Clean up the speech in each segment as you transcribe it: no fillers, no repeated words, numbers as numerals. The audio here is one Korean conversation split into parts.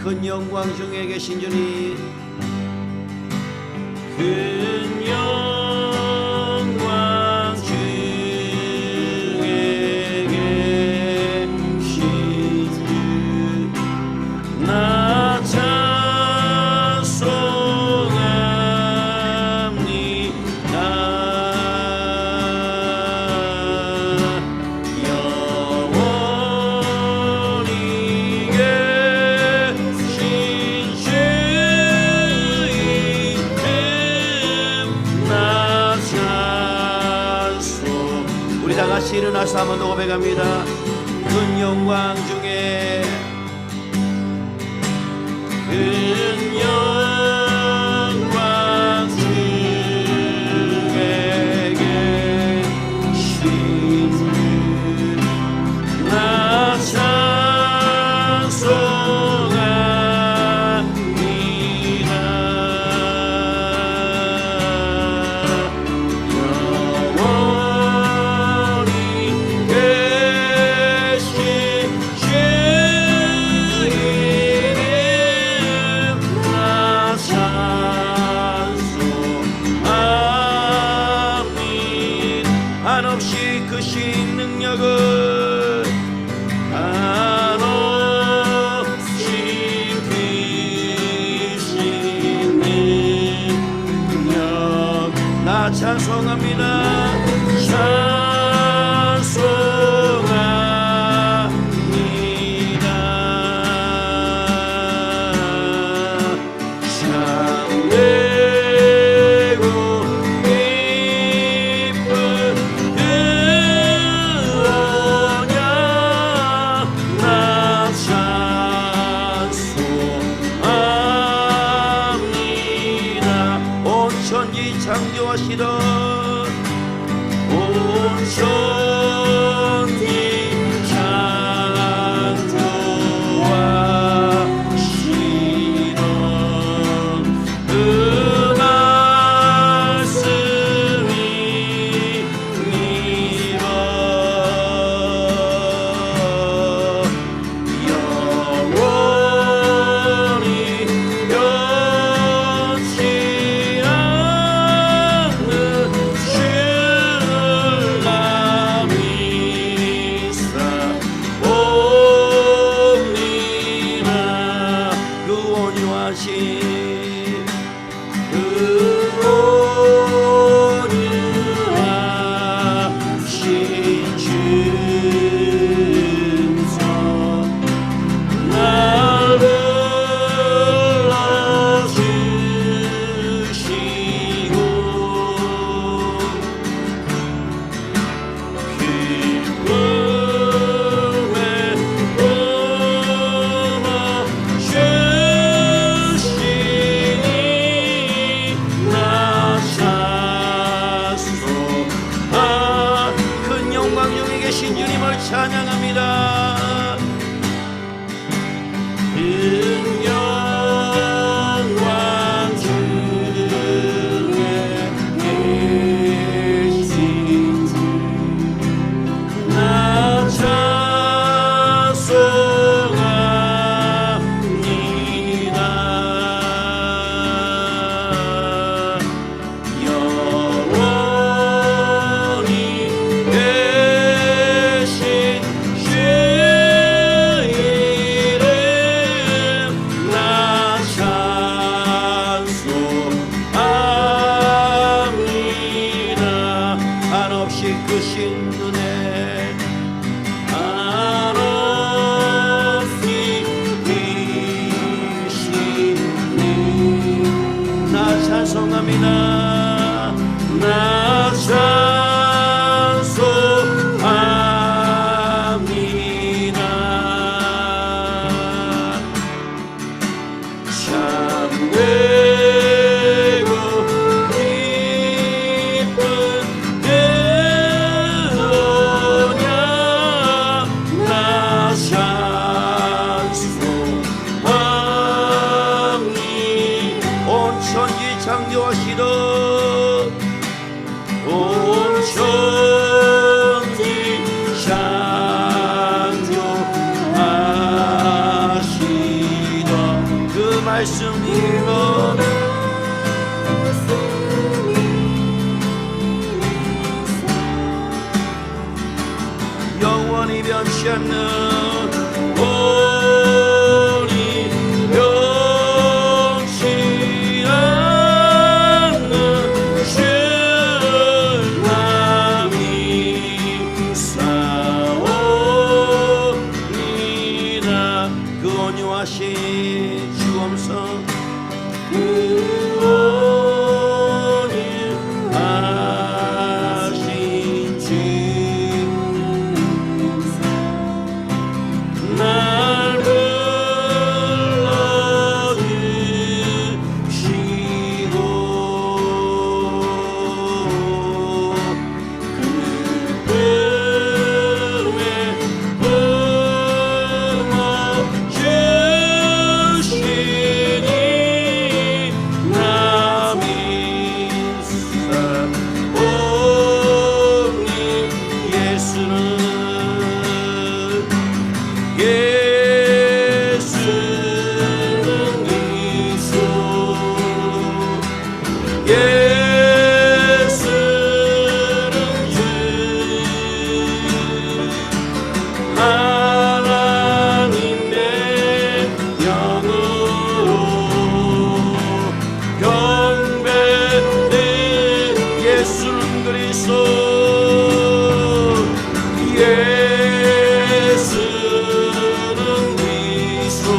큰 영광 중에 계신 주님, 큰 영광 중에 계신 주 나 찬송합니다. 영원히 계신 주 이름 나 찬송. 우리 다 같이 일어나서 한번 더 고백합니다. 큰 영광 중에 큰 영광 중에 계신 주 나 찬송합니다. 영원히 계신 주 이름 나 찬송합니다. 한없이 크신 능력은 한없이 크신 능력 나 찬송합니다. 찬송합니다. 참되고 기쁜 그 언약 나 찬송합니다. 온 천지 창조하시던 온 천지 창조하시던 그 말씀이 믿어 영원히 변치 않는 신랑이 있사옵니다. 그 온유하신 그 온유하신 주께서 날 불러주시고 기쁨에 품어주시니 나 찬송합니다. 큰 영광 중에 계신 주님을 찬양합니다. 큰 영광 중에 계신 주 나 찬송합니다. 영원히 계신 주 이름 나 찬송합니다. 한없이 크신 은혜 한없이 크신 은 나 찬송합니다. 나 찬송합니다. 참되고 기쁜 그 변치 않는 오니 변치 않는 주님이 사오니라. 그 온유하신 주옵서 그 온유하신 주 날 불러주시고 그 품에 품어주시니 남이 사오니 예수는 그리스도 예수는 주 하나님의 영으로 경배는 예수는 그리스도 예수는 그리스도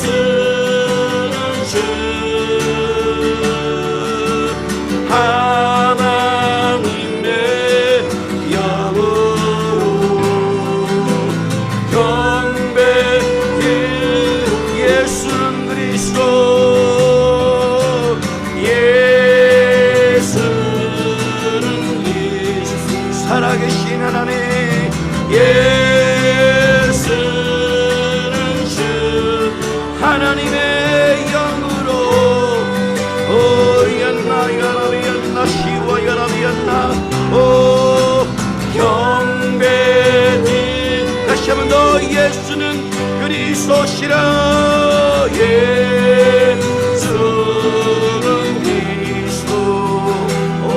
예수는 주 하나님의 영으로 경배는 예수는 그리스도 예수는 그리스도 살아계신 하나님 예수는 주 하나님의 영으로 오리였나 야라비였나 시와 야라비였나 오 경배는 다시 한번 더 예수는 그리스도시라 예수는 그리스도 오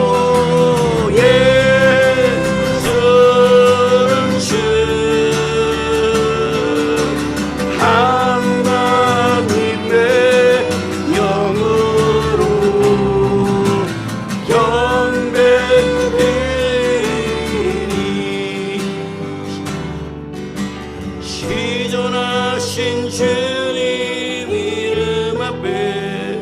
예수는 주 하나님의 영으로 경배드리니 시존하신 주님 이름 앞에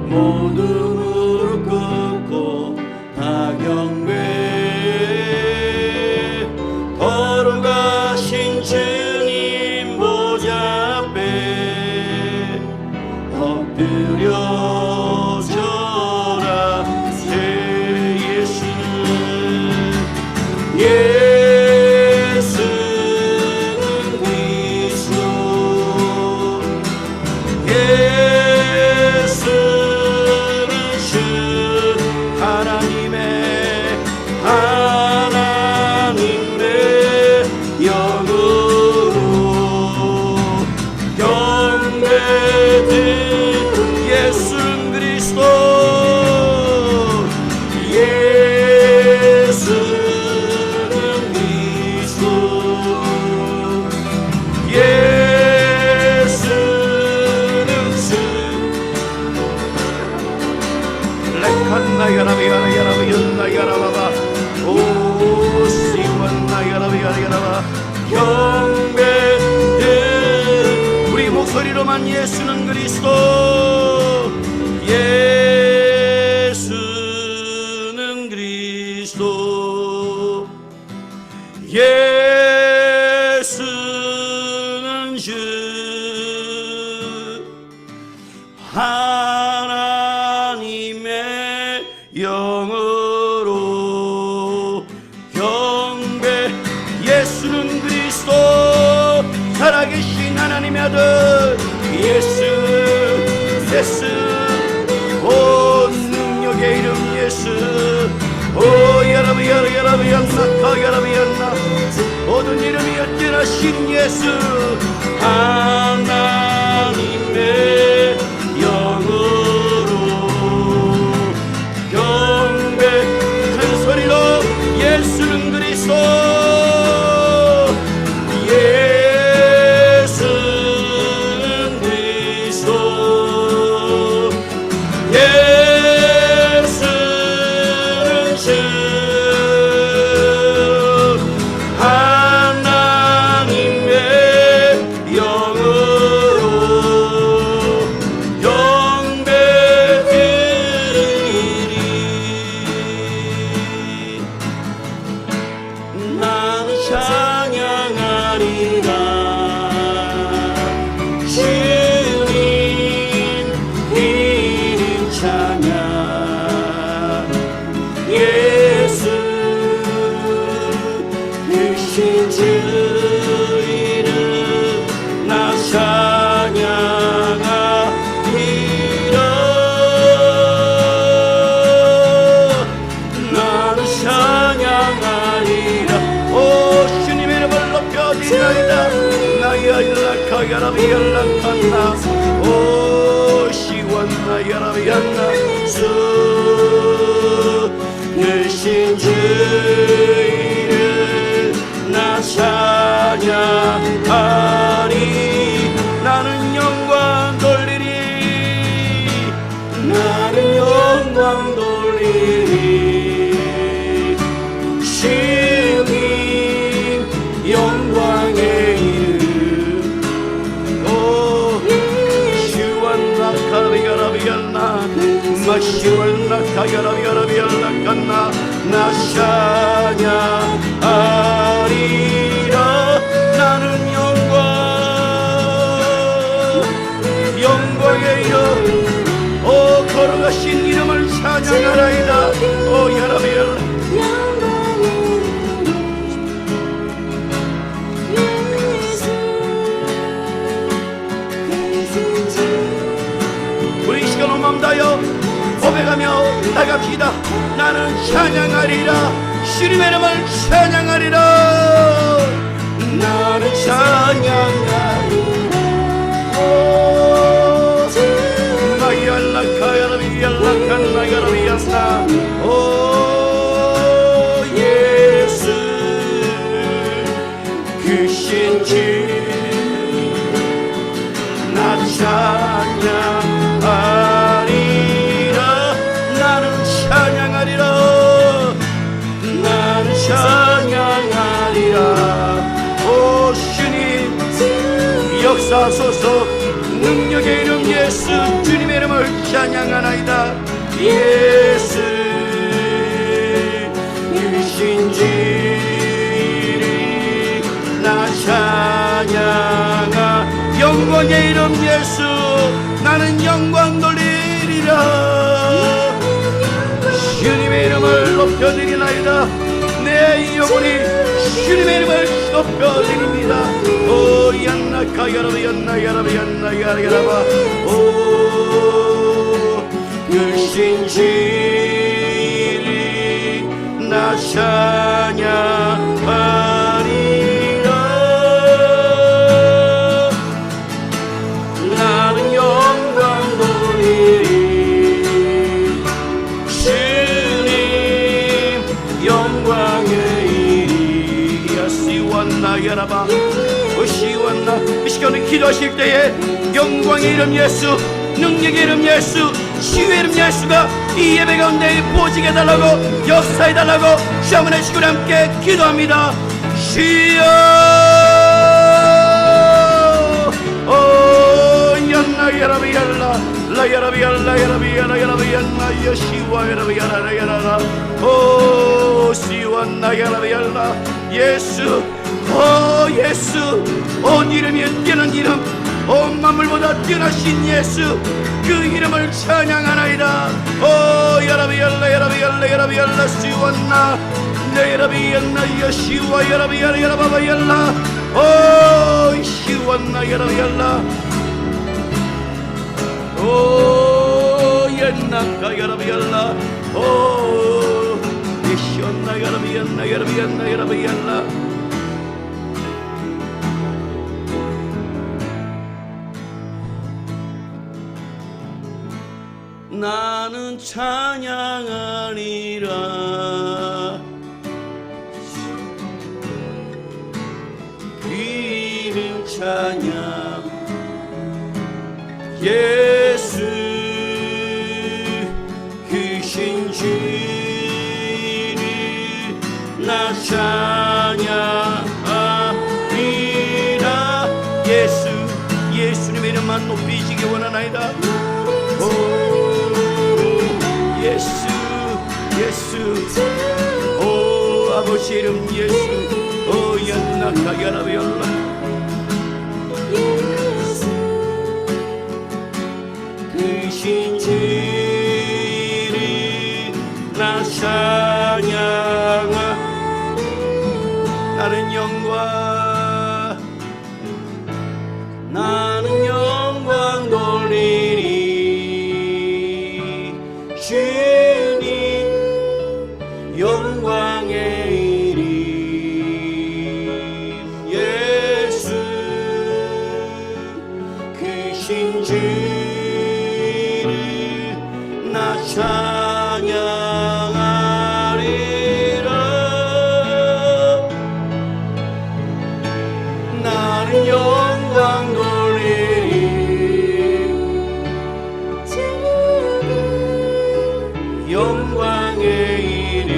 모두 무릎 꿇고 다 경배 거룩하신 주님 보좌 앞에 엎드려 절하 제 예수는 예수는 그리스도 예수는 주 하나님의 영으로 경배드 예수는 그리스도 예수는 그리스도 예수는 주 레칸나 야라비야라 야라비였나 야라바바 오 시원나 야라비야라 야라바 경배드 우리 목소리로만 예수는 그리스도 예수는 그리스도 예수는 주 하나님의 영으로 경배 예수는 그리스도 살아계신 하나님의 아들 예수 온 능력의 이름 예수 오 야라비야나 야라비야나 모든 이름이 어찌나신 예수 하나님의 영으로 경배 큰 소리 찬양 예수 크신 주 이름 나 찬양하리라 나는 찬양하리라 오 주님의 이름을 높여드리나이다 나야일라카 야라비얄라칸나 오 시완나 야라비얄나 주 크신 주 이름 나 찬양하리 나는 영광 돌리리 나는 영광 돌리리 주님 영광의 이름 오 시완나 카라비야라비얄나 마시완나 카야라비야라비얄라칸나 나 찬양하리라 나는 영광의 이름 오 걸어가신 이름을 찬양하라이다 오 야라비얄라 우리 이 시간 온 마음 다여 고백하며 나갑시다 나는 찬양하리라 주님의 이름을 찬양하리라 나는 찬양하리라 나얄라카야라비얄라칸나야라비얄라 오 예수 크신 주 나 찬양하리라 나는 찬양하리라 나는 찬양하리라 오 주님 역사소서 능력의 이름 예수 주님의 이름을 찬양하나이다 예수 크신 주 나 찬양하 영광의 이름 예수 나는 영광 돌리리라 주님의 이름을 높여드리나이다 내 영혼이 주님의 이름을 높여드립니다 오 얀나카 야라바 얀나 야라바 얀나 야라바 오 크신 주님 나 찬양하리라 나는 영광 돌리리 주님 영광의 이름 시완나 야라바 시완나 이 시간에 기도하실 때에 영광의 이름 예수 능력의 이름 예수 치유의 이름 예수가 이 예배 가운데 부어지게 해달라고 역사해달라고 주 한번 해주시고 함께 기도합니다 주여 오 얀나 야라비얄라 라야라비얄라 야라비얄라 야라비얄나 여시와 야라비얄라 야라라 오 시완나 야라비얄라 예수 오 예수 온 이름이 뛰어난 이름 온 만물보다 뛰어나신 예수 그 이름을 찬양하나이다 오 야라비얄라 야라비얄라 야라비얄라 시완나 내 야라비얄나 여시와 야라비얄라 야라바바얄라 오 시완나 야라비얄라 오 옛나카 야라비얄라 오 예시완나 야라비얄나 야라비얄나 야라비얄라 나는 찬양하리라 그 이름 찬양 예수 크신 주를 나 찬양하리라 예수 예수님의 이름만 높이시기 원하나이다 예수 예수 오 아버지 이름 예수 오 연나카 야라비올라 크신 주 나 찬양하 나는 영광 돌리리 주님 영광의 이름 예수 크신 주를 나 찬양하리라 나는 영광 돌리리 영광의 이름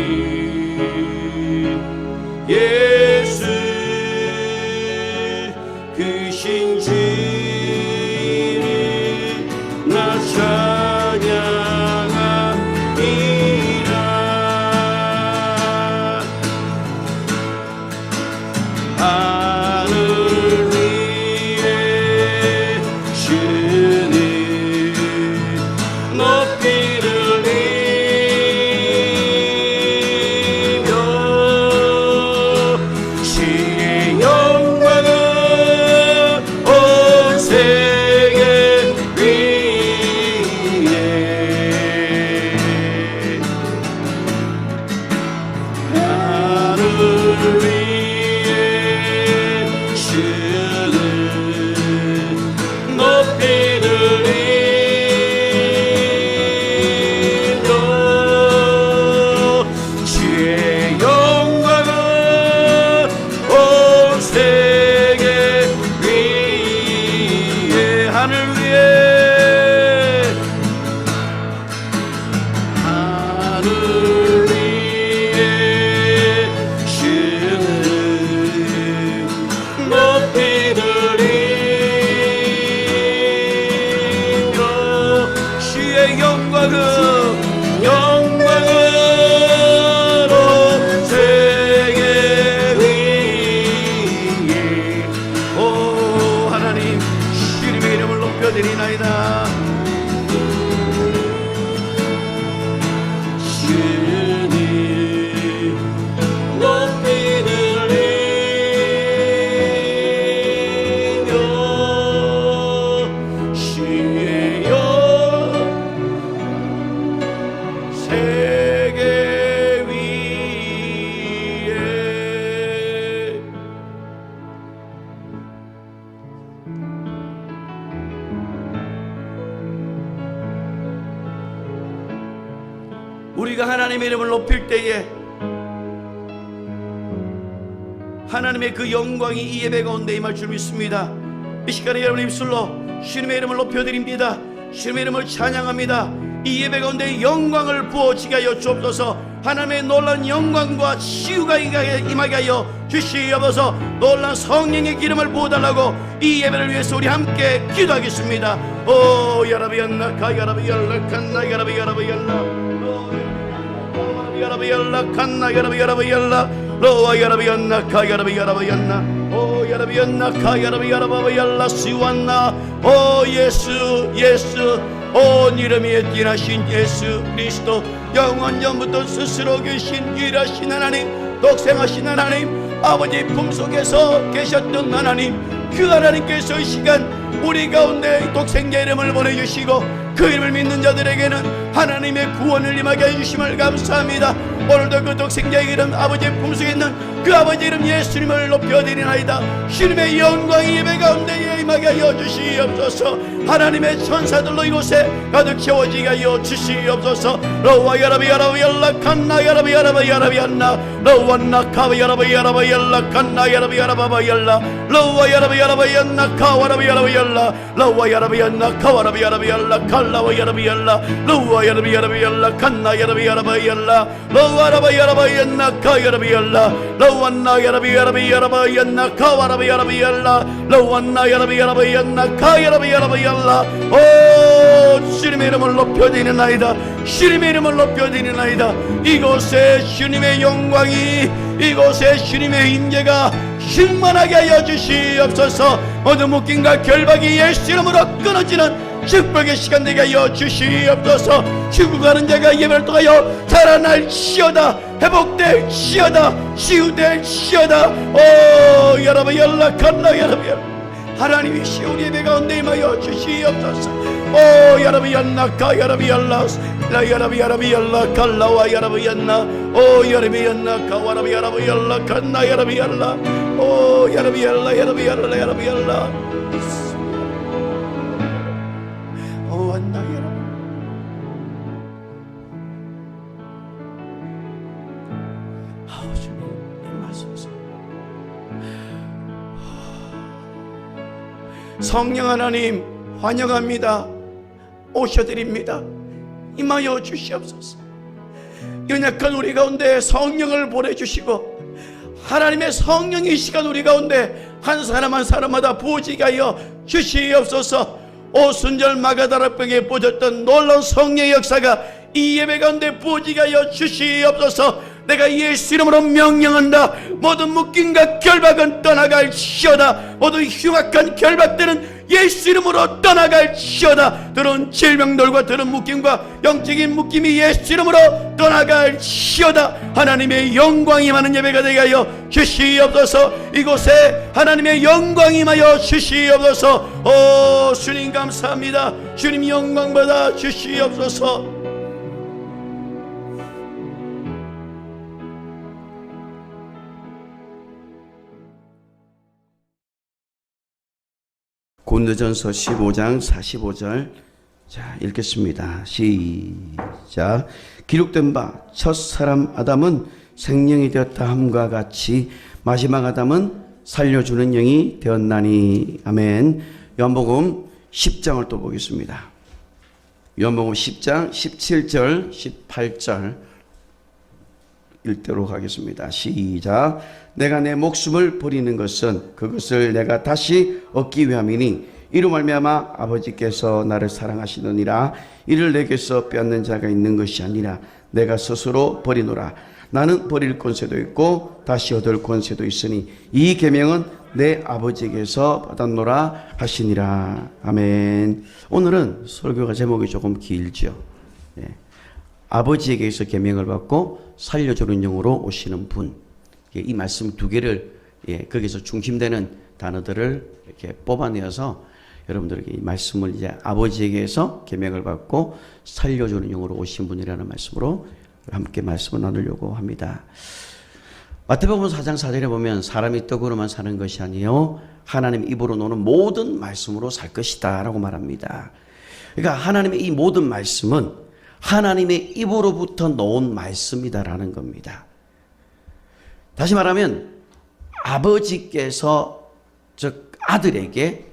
예수 크신 주를 나 찬양하리라 하늘 위에 주는 높이 들리며 주의 영광은 온 세계 위에 하늘 위에 주는 높이 들리며 주의 영광은 온 세계 위에 하늘 위에 주는 높이 들리며 주의 영광은 온 세계 위에 오 하나님 주님의 이름을 높여드리나이다 주님 높이 들리며 주의 영 세계 위에 우리가 하나님의 이름을 높일 때에 하나님의 그 영광이 이 예배 가운데 임할 줄 믿습니다. 이 시간에 여러분 입술로 주님의 이름을 높여드립니다. 주님의 이름을 찬양합니다. 이 예배 가운데 영광을 부어지게 하여 주옵소서. 하나님의 놀라운 영광과 치유가 임하게 하여 주시옵소서. 놀라운 성령의 기름을 부어달라고 이 예배를 위해서 우리 함께 기도하겠습니다. 오 야라비안나카 야라비알라칸나 야라비야라비알라 야라비알라칸나 야라비야라비알라 로와 야라비안나카 야라비야라비알라 오 야라비안나카 야라비야라비알라 시완나 오 예수 예수 온 이름이 뛰나신 예수 그리스도 영원 전부터 스스로 계신 유일하신 하나님 독생하신 하나님 아버지 품속에서 계셨던 하나님 그 하나님께서 이 시간 우리 가운데 독생자 이름을 보내주시고 그 이름을 믿는 자들에게는 하나님의 구원을 임하게 해주심을 감사합니다. 오늘도 그 독생자의 이름 아버지의 품속에 있는 그 아버지 이름 예수님을 높여드리나이다. 주님의 영광이 예배 가운데 임하게 하여 주시옵소서. 하나님의 천사들로 이곳에 가득 채워지게 하여 주시옵소서. 로와 야라비 야라비 yarlakanna yarabi yaraba yarabi yanna lowanna kava yarabi yaraba yarlakanna yarabi yaraba yalla lowa yarabi yaraba yanna kawarabi yarabi yalla lowa yarabi yanna kawarabi yarabi yalla kallawa yarabi yalla lowa yarabi yarabi yalla kanna yarabi yaraba yalla lowa yarabi yaraba yanna kayarabi yalla lowanna yarabi yarabi yaraba yanna kawarabi yarabi yalla lowanna yarabi yarabi yanna kayarabi yarabi yalla 오 주님의 이름을 높여드리나이다. 주님의 이름을 높여드리나이다. 이곳에 주님의 영광이 이곳에 주님의 임재가 충만하게 하여 주시옵소서. 모든 묶임과 결박이 예수 이름으로 끊어지는 축복의 시간 되게 하여 주시옵소서. 죽어가는 자가 예배를 통하여 살아날지어다. 회복될지어다. 치유될지어다. 오 여러분 연락한다. 여러분 하나님이시 우리 예배 가운데 임하여 주시옵소서. 오 여러분 연락하. 여러분 연락 라 여러분 연락할라와 여러분 연락. 오 여러분 연락하. 여러분 연락한다. 여러분 연락. 오 여러분 연락. 여러분 연락. 오 왔나 여러분. 아우 주님 임하소서. 성령 하나님 환영합니다. 오셔드립니다. 임하여 주시옵소서. 연약한 우리 가운데 성령을 보내주시고 하나님의 성령이 이 시간 우리 가운데 한 사람 한 사람마다 부어지게 하여 주시옵소서. 오순절 마가다락방에 부어졌던 놀라운 성령의 역사가 이 예배 가운데 부어지게 하여 주시옵소서. 내가 예수 이름으로 명령한다. 모든 묶임과 결박은 떠나갈지어다. 모든 흉악한 결박들은 예수 이름으로 떠나갈지어다. 들은 질병들과 들은 묶임과 영적인 묶임이 예수 이름으로 떠나갈지어다. 하나님의 영광이 임하는 예배가 되게 하여 주시옵소서. 이곳에 하나님의 영광이 임하여 주시옵소서. 오 주님 감사합니다. 주님 영광 받아 주시옵소서. 고린도전서 15장 45절 자 읽겠습니다. 시작. 기록된 바 첫사람 아담은 생명이 되었다 함과 같이 마지막 아담은 살려주는 영이 되었나니. 아멘. 요한복음 10장을 또 보겠습니다. 요한복음 10장 17절 18절 읽도록 하겠습니다. 시작. 내가 내 목숨을 버리는 것은 그것을 내가 다시 얻기 위함이니 이로 말미암아 아버지께서 나를 사랑하시느니라. 이를 내게서 빼앗는 자가 있는 것이 아니라 내가 스스로 버리노라. 나는 버릴 권세도 있고 다시 얻을 권세도 있으니 이 계명은 내 아버지에게서 받았노라 하시니라. 아멘. 오늘은 설교가 제목이 조금 길죠. 아버지에게서 계명을 받고 살려주는 영으로 오시는 분. 이 말씀 두 개를 거기서 중심되는 단어들을 이렇게 뽑아내어서 여러분들에게 이 말씀을 이제 아버지에게서 계명을 받고 살려주는 영으로 오신 분이라는 말씀으로 함께 말씀을 나누려고 합니다. 마태복음 4장 4절에 보면 사람이 떡으로만 사는 것이 아니요 하나님 입으로 노는 모든 말씀으로 살 것이다 라고 말합니다. 그러니까 하나님의 이 모든 말씀은 하나님의 입으로부터 나온 말씀이다라는 겁니다. 다시 말하면 아버지께서 즉 아들에게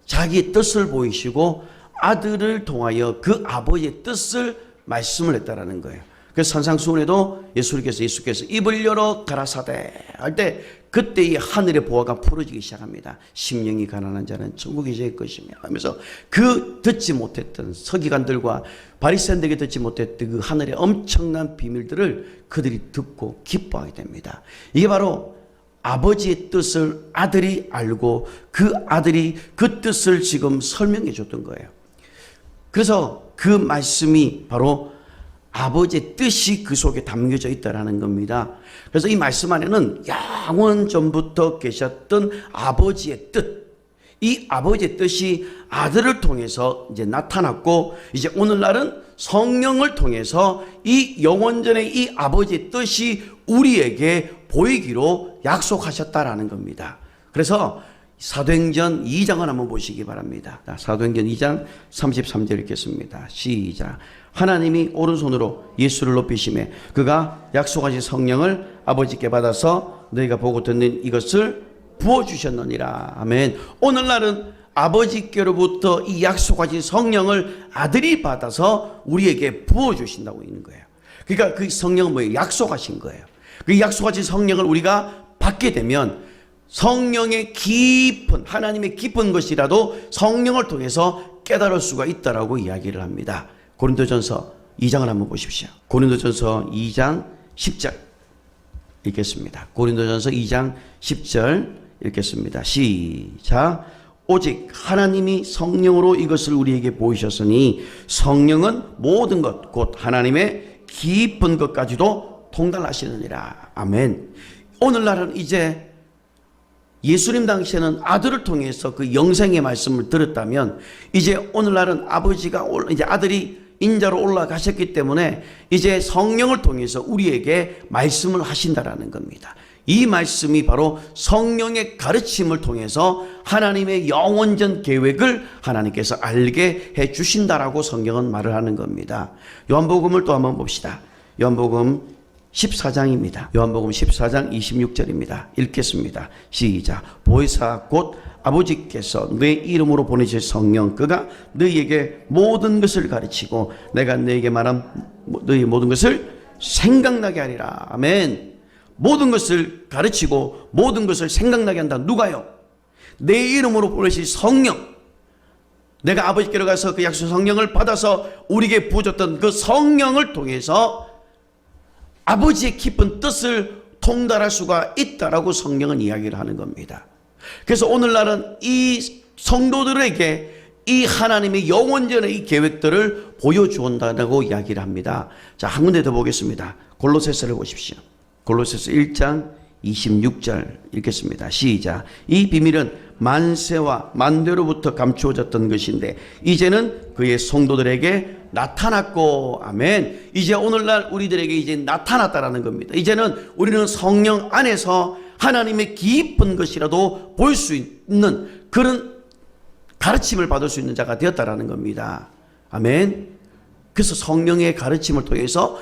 자기의 뜻을 보이시고 아들을 통하여 그 아버지의 뜻을 말씀을 했다라는 거예요. 그래서 산상수훈에도 예수께서 입을 열어 가라사대 할 때 그때 이 하늘의 보화가 풀어지기 시작합니다. 심령이 가난한 자는 천국이 제 것이며 하면서 그 듣지 못했던 서기관들과 바리새인들에게 듣지 못했던 그 하늘의 엄청난 비밀들을 그들이 듣고 기뻐하게 됩니다. 이게 바로 아버지의 뜻을 아들이 알고 그 아들이 그 뜻을 지금 설명해 줬던 거예요. 그래서 그 말씀이 바로 아버지의 뜻이 그 속에 담겨져 있다라는 겁니다. 그래서 이 말씀 안에는 영원 전부터 계셨던 아버지의 뜻, 이 아버지의 뜻이 아들을 통해서 이제 나타났고 이제 오늘날은 성령을 통해서 이 영원전의 이 아버지의 뜻이 우리에게 보이기로 약속하셨다라는 겁니다. 그래서 사도행전 2장을 한번 보시기 바랍니다. 사도행전 2장 33절 읽겠습니다. 시작. 하나님이 오른손으로 예수를 높이시매 그가 약속하신 성령을 아버지께 받아서 너희가 보고 듣는 이것을 부어주셨느니라. 아멘. 오늘날은 아버지께로부터 이 약속하신 성령을 아들이 받아서 우리에게 부어주신다고 있는 거예요. 그러니까 그 성령은 뭐예요? 약속하신 거예요. 그 약속하신 성령을 우리가 받게 되면 성령의 깊은 하나님의 깊은 것이라도 성령을 통해서 깨달을 수가 있다라고 이야기를 합니다. 고린도전서 2장을 한번 보십시오. 고린도전서 2장 10절 읽겠습니다. 고린도전서 2장 10절 읽겠습니다. 시작. 오직 하나님이 성령으로 이것을 우리에게 보이셨으니 성령은 모든 것 곧 하나님의 깊은 것까지도 통달하시느니라. 아멘. 오늘날은 이제 예수님 당시에는 아들을 통해서 그 영생의 말씀을 들었다면 이제 오늘날은 아버지가 이제 아들이 인자로 올라가셨기 때문에 이제 성령을 통해서 우리에게 말씀을 하신다라는 겁니다. 이 말씀이 바로 성령의 가르침을 통해서 하나님의 영원전 계획을 하나님께서 알게 해 주신다라고 성경은 말을 하는 겁니다. 요한복음을 또 한번 봅시다. 요한복음 14장입니다. 요한복음 14장 26절입니다. 읽겠습니다. 시작. 보혜사 곧 아버지께서 내 이름으로 보내실 성령 그가 너희에게 모든 것을 가르치고 내가 너희에게 말한 너희 모든 것을 생각나게 하리라. 아멘. 모든 것을 가르치고 모든 것을 생각나게 한다. 누가요? 내 이름으로 보내실 성령. 내가 아버지께로 가서 그 약속 성령을 받아서 우리에게 부어줬던 그 성령을 통해서 아버지의 깊은 뜻을 통달할 수가 있다라고 성경은 이야기를 하는 겁니다. 그래서 오늘날은 이 성도들에게 이 하나님의 영원전의 이 계획들을 보여주온다고 이야기를 합니다. 자, 한 군데 더 보겠습니다. 골로새서를 보십시오. 골로새서 1장 26절 읽겠습니다. 시작. 이 비밀은 만세와 만대로부터 감추어졌던 것인데 이제는 그의 성도들에게 나타났고. 아멘. 이제 오늘날 우리들에게 이제 나타났다라는 겁니다. 이제는 우리는 성령 안에서 하나님의 깊은 것이라도 볼 수 있는 그런 가르침을 받을 수 있는 자가 되었다라는 겁니다. 아멘. 그래서 성령의 가르침을 통해서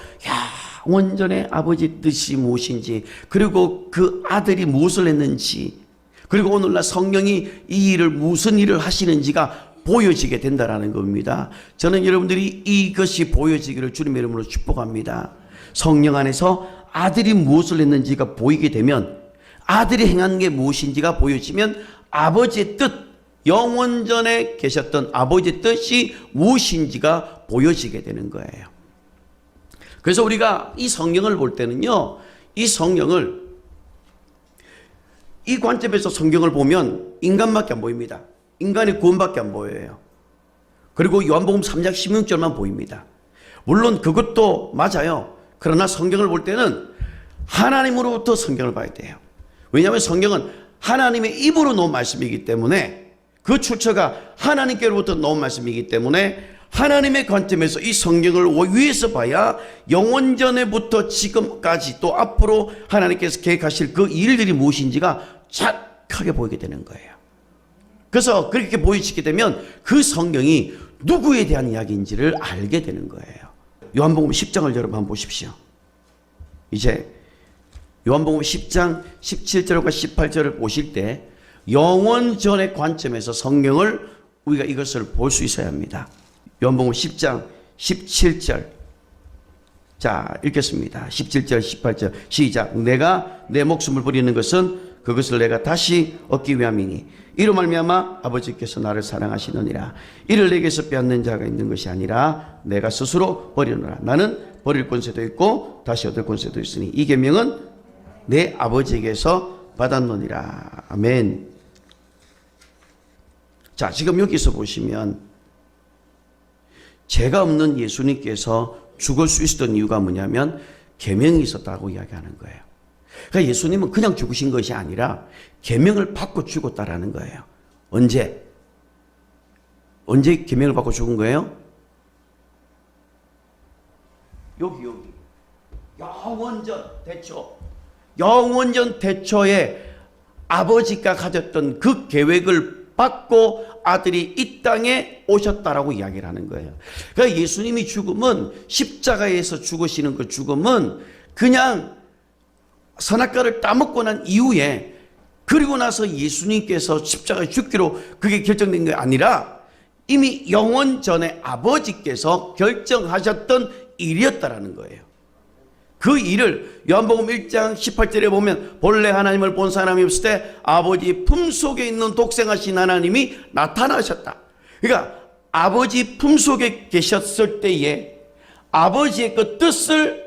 원전의 아버지 뜻이 무엇인지, 그리고 그 아들이 무엇을 했는지, 그리고 오늘날 성령이 이 일을 무슨 일을 하시는지가 보여지게 된다라는 겁니다. 저는 여러분들이 이것이 보여지기를 주님의 이름으로 축복합니다. 성령 안에서 아들이 무엇을 했는지가 보이게 되면, 아들이 행한 게 무엇인지가 보여지면 아버지의 뜻, 영원전에 계셨던 아버지의 뜻이 무엇인지가 보여지게 되는 거예요. 그래서 우리가 이 성경을 볼 때는요, 이 성령을 이 관점에서 성경을 보면 인간밖에 안 보입니다. 인간의 구원밖에 안 보여요. 그리고 요한복음 3장 16절만 보입니다. 물론 그것도 맞아요. 그러나 성경을 볼 때는 하나님으로부터 성경을 봐야 돼요. 왜냐하면 성경은 하나님의 입으로 놓은 말씀이기 때문에, 그 출처가 하나님께로부터 놓은 말씀이기 때문에 하나님의 관점에서 이 성경을 위에서 봐야 영원전에부터 지금까지 또 앞으로 하나님께서 계획하실 그 일들이 무엇인지가 착하게 보이게 되는 거예요. 그래서 그렇게 보여지게 되면 그 성경이 누구에 대한 이야기인지를 알게 되는 거예요. 요한복음 10장을 여러분 한번 보십시오. 이제 요한복음 10장 17절과 18절을 보실 때 영원전의 관점에서 성경을 우리가 이것을 볼 수 있어야 합니다. 요한복음 10장 17절. 자, 읽겠습니다. 17절 18절 시작. 내가 내 목숨을 버리는 것은 그것을 내가 다시 얻기 위함이니 이로 말미암아 아버지께서 나를 사랑하시느니라. 이를 내게서 빼앗는 자가 있는 것이 아니라 내가 스스로 버리노라. 나는 버릴 권세도 있고 다시 얻을 권세도 있으니 이 계명은 내 아버지에게서 받았노니라. 아멘. 자, 지금 여기서 보시면 죄가 없는 예수님께서 죽을 수 있었던 이유가 뭐냐면 계명이 있었다고 이야기하는 거예요. 그러니까 예수님은 그냥 죽으신 것이 아니라 계명을 받고 죽었다라는 거예요. 언제 계명을 받고 죽은 거예요? 여기 영원전 대초에 아버지가 가졌던 그 계획을 받고 아들이 이 땅에 오셨다라고 이야기를 하는 거예요. 그러니까 예수님이 죽음은, 십자가에서 죽으시는 그 죽음은 그냥 선악과를 따먹고 난 이후에, 그리고 나서 예수님께서 십자가에 죽기로 그게 결정된 게 아니라 이미 영원 전에 아버지께서 결정하셨던 일이었다라는 거예요. 그 일을 요한복음 1장 18절에 보면 본래 하나님을 본 사람이 없을 때 아버지 품속에 있는 독생하신 하나님이 나타나셨다. 그러니까 아버지 품속에 계셨을 때에 아버지의 그 뜻을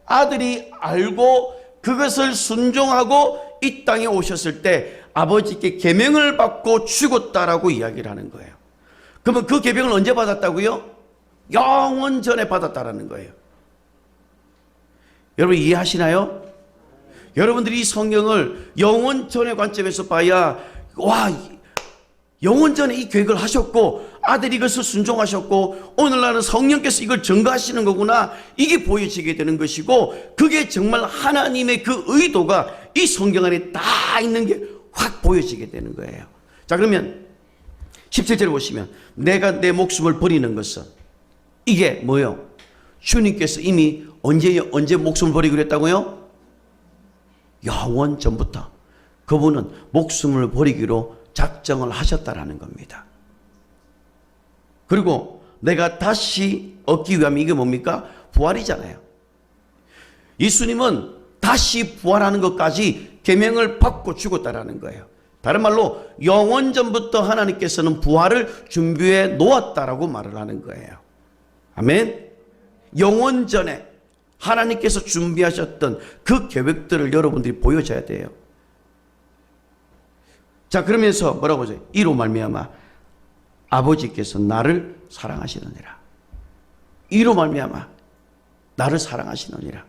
아들이 알고 그것을 순종하고 이 땅에 오셨을 때 아버지께 계명을 받고 죽었다라고 이야기를 하는 거예요. 그러면 그 계명을 언제 받았다고요? 영원 전에 받았다라는 거예요. 여러분 이해하시나요? 여러분들이 이 성경을 영원 전의 관점에서 봐야 와, 영원 전에 이 계획을 하셨고 아들이 이것을 순종하셨고 오늘날은 성령께서 이걸 증거하시는 거구나, 이게 보여지게 되는 것이고, 그게 정말 하나님의 그 의도가 이 성경 안에 다 있는 게 확 보여지게 되는 거예요. 자, 그러면 17절에 보시면 내가 내 목숨을 버리는 것은, 이게 뭐요? 주님께서 이미 언제 목숨을 버리기로 했다고요? 영원 전부터 그분은 목숨을 버리기로 작정을 하셨다라는 겁니다. 그리고 내가 다시 얻기 위함이 이게 뭡니까? 부활이잖아요. 예수님은 다시 부활하는 것까지 계명을 받고 죽었다라는 거예요. 다른 말로 영원 전부터 하나님께서는 부활을 준비해 놓았다라고 말을 하는 거예요. 아멘. 영원 전에 하나님께서 준비하셨던 그 계획들을 여러분들이 보여줘야 돼요. 자, 그러면서 뭐라고 하죠? 이로 말미암아 아버지께서 나를 사랑하시느니라. 이로 말미암아 나를 사랑하시느니라.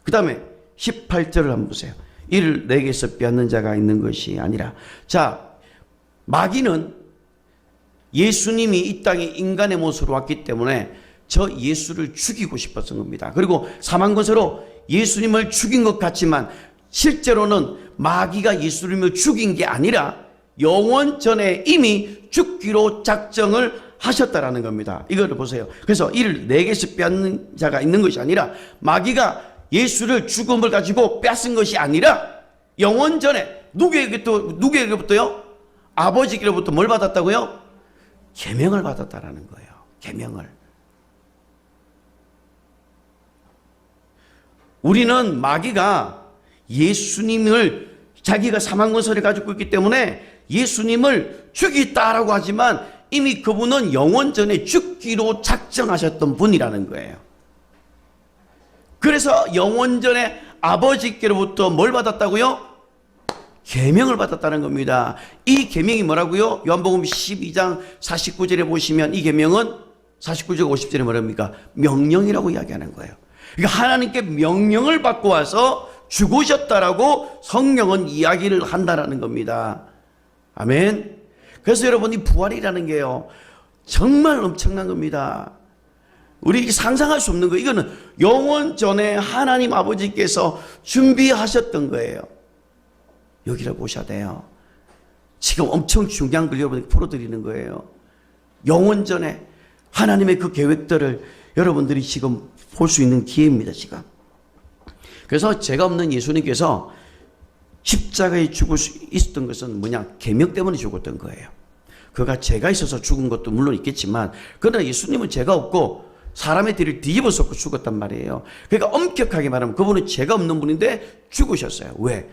그 다음에 18절을 한번 보세요. 이를 내게서 빼앗는 자가 있는 것이 아니라. 자, 마귀는 예수님이 이 땅에 인간의 모습으로 왔기 때문에 저 예수를 죽이고 싶었던 겁니다. 그리고 사망권세로 예수님을 죽인 것 같지만 실제로는 마귀가 예수님을 죽인 게 아니라 영원 전에 이미 죽기로 작정을 하셨다라는 겁니다. 이거를 보세요. 그래서 이를 내게서 빼앗는 자가 있는 것이 아니라, 마귀가 예수를 죽음을 가지고 뺏은 것이 아니라 영원 전에 누구에게부터요? 아버지께로부터 뭘 받았다고요? 계명을 받았다라는 거예요. 계명을. 우리는 마귀가 예수님을 자기가 사망권세를 가지고 있기 때문에 예수님을 죽이다라고 하지만 이미 그분은 영원 전에 죽기로 작정하셨던 분이라는 거예요. 그래서 영원 전에 아버지께로부터 뭘 받았다고요? 계명을 받았다는 겁니다. 이 계명이 뭐라고요? 요한복음 12장 49절에 보시면 이 계명은 49절 50절에 뭐랍니까? 명령이라고 이야기하는 거예요. 그러니까 하나님께 명령을 받고 와서 죽으셨다라고 성경은 이야기를 한다라는 겁니다. 아멘. 그래서 여러분, 이 부활이라는 게요 정말 엄청난 겁니다. 우리 상상할 수 없는 거예요. 이거는 영원 전에 하나님 아버지께서 준비하셨던 거예요. 여기를 보셔야 돼요. 지금 엄청 중요한 걸 여러분에게 풀어드리는 거예요. 영원 전에 하나님의 그 계획들을 여러분들이 지금 볼 수 있는 기회입니다, 지금. 그래서 죄가 없는 예수님께서 십자가에 죽을 수 있었던 것은 뭐냐? 계명 때문에 죽었던 거예요. 그가 죄가 있어서 죽은 것도 물론 있겠지만, 그러나 예수님은 죄가 없고 사람의 뒤를 뒤집어 쓰고 죽었단 말이에요. 그러니까 엄격하게 말하면 그분은 죄가 없는 분인데 죽으셨어요. 왜?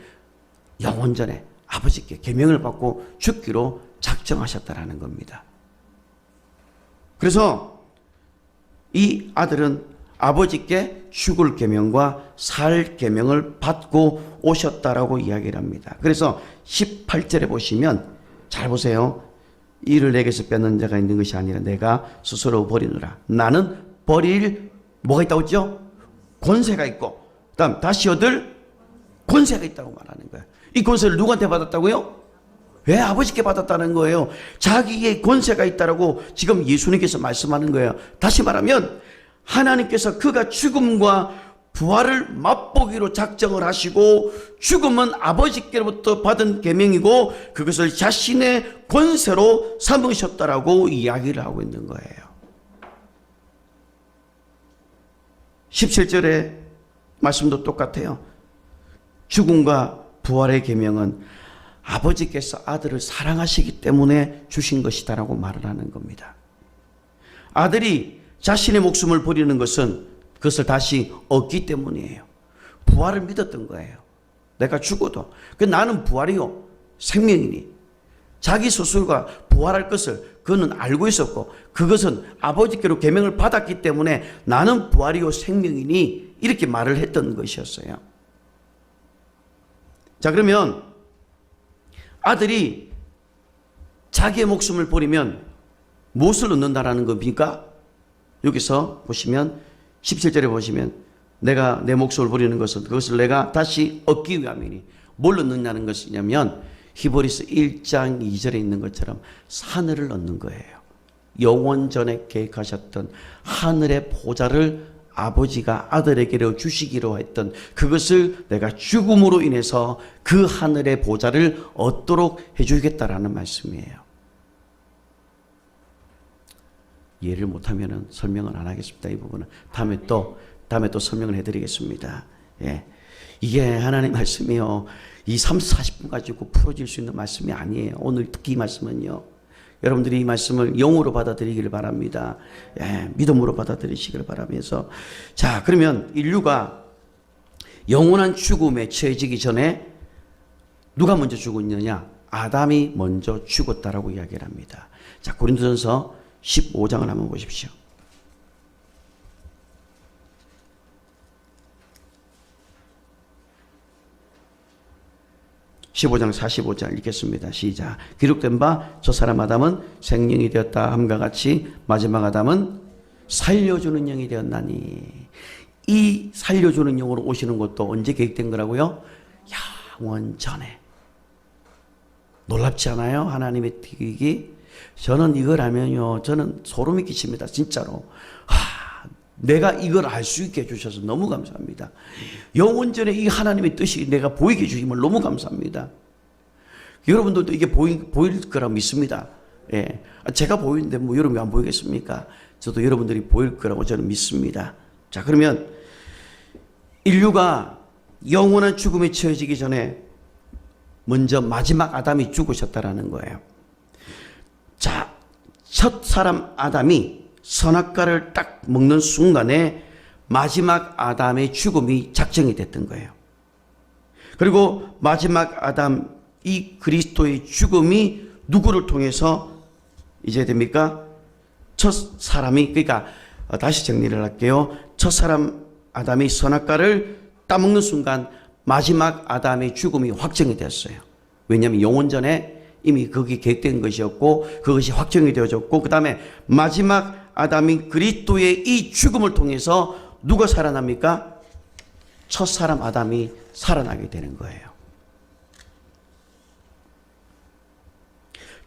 영원 전에 아버지께 계명을 받고 죽기로 작정하셨다라는 겁니다. 그래서 이 아들은 아버지께 죽을 계명과 살 계명을 받고 오셨다라고 이야기를 합니다. 그래서 18절에 보시면 잘 보세요. 이를 내게서 뺏는 자가 있는 것이 아니라 내가 스스로 버리노라. 나는 버릴 뭐가 있다고 했죠? 권세가 있고, 그 다음 다시 얻을 권세가 있다고 말하는 거예요. 이 권세를 누구한테 받았다고요? 왜? 아버지께 받았다는 거예요. 자기의 권세가 있다라고 지금 예수님께서 말씀하는 거예요. 다시 말하면 하나님께서 그가 죽음과 부활을 맛보기로 작정을 하시고, 죽음은 아버지께로부터 받은 계명이고 그것을 자신의 권세로 삼으셨다라고 이야기를 하고 있는 거예요. 17절의 말씀도 똑같아요. 죽음과 부활의 계명은 아버지께서 아들을 사랑하시기 때문에 주신 것이다라고 말을 하는 겁니다. 아들이 자신의 목숨을 버리는 것은 그것을 다시 얻기 때문이에요. 부활을 믿었던 거예요. 내가 죽어도 나는 부활이요 생명이니, 자기 스스로가 부활할 것을 그는 알고 있었고 그것은 아버지께로 계명을 받았기 때문에 나는 부활이요 생명이니 이렇게 말을 했던 것이었어요. 자, 그러면 아들이 자기의 목숨을 버리면 무엇을 얻는다라는 겁니까? 여기서 보시면 17절에 보시면 내가 내 목숨을 버리는 것은 그것을 내가 다시 얻기 위함이니 뭘 얻느냐는 것이냐면 히브리서 1장 2절에 있는 것처럼 하늘을 얻는 거예요. 영원 전에 계획하셨던 하늘의 보좌를 아버지가 아들에게로 주시기로 했던 그것을 내가 죽음으로 인해서 그 하늘의 보좌를 얻도록 해주겠다라는 말씀이에요. 이해를 못하면 설명을 안 하겠습니다. 이 부분은 다음에 또 설명을 해드리겠습니다. 예. 이게 하나님의 말씀이요. 이 30, 40분 가지고 풀어질 수 있는 말씀이 아니에요. 오늘 특히 이 말씀은요. 여러분들이 이 말씀을 영으로 받아들이기를 바랍니다. 예, 믿음으로 받아들이시기를 바라면서. 자, 그러면 인류가 영원한 죽음에 처해지기 전에 누가 먼저 죽었느냐? 아담이 먼저 죽었다라고 이야기를 합니다. 자, 고린도전서 15장을 한번 보십시오. 15장 45절 읽겠습니다. 시작. 기록된 바 저 사람 아담은 생명이 되었다 함과 같이 마지막 아담은 살려주는 영이 되었나니. 이 살려주는 영으로 오시는 것도 언제 계획된 거라고요? 영원 전에. 놀랍지 않아요? 하나님의 계획이. 저는 이걸 알면요, 저는 소름이 끼칩니다. 진짜로. 내가 이걸 알 수 있게 해주셔서 너무 감사합니다. 영원 전에 이 하나님의 뜻이 내가 보이게 해주심을 너무 감사합니다. 여러분들도 이게 보일 거라 믿습니다. 예. 제가 보이는데 뭐 여러분이 안 보이겠습니까? 저도 여러분들이 보일 거라고 저는 믿습니다. 자, 그러면 인류가 영원한 죽음에 처해지기 전에 먼저 마지막 아담이 죽으셨다라는 거예요. 자, 첫 사람 아담이 선악과를 딱 먹는 순간에 마지막 아담의 죽음이 작정이 됐던 거예요. 그리고 마지막 아담, 이 그리스도의 죽음이 누구를 통해서 이제 됩니까? 첫 사람이, 그러니까 다시 정리를 할게요. 첫 사람 아담이 선악과를 따먹는 순간 마지막 아담의 죽음이 확정이 됐어요. 왜냐하면 영원 전에 이미 그게 계획된 것이었고 그것이 확정이 되어졌고, 그 다음에 마지막 아담인 그리스도의 이 죽음을 통해서 누가 살아납니까? 첫 사람 아담이 살아나게 되는 거예요.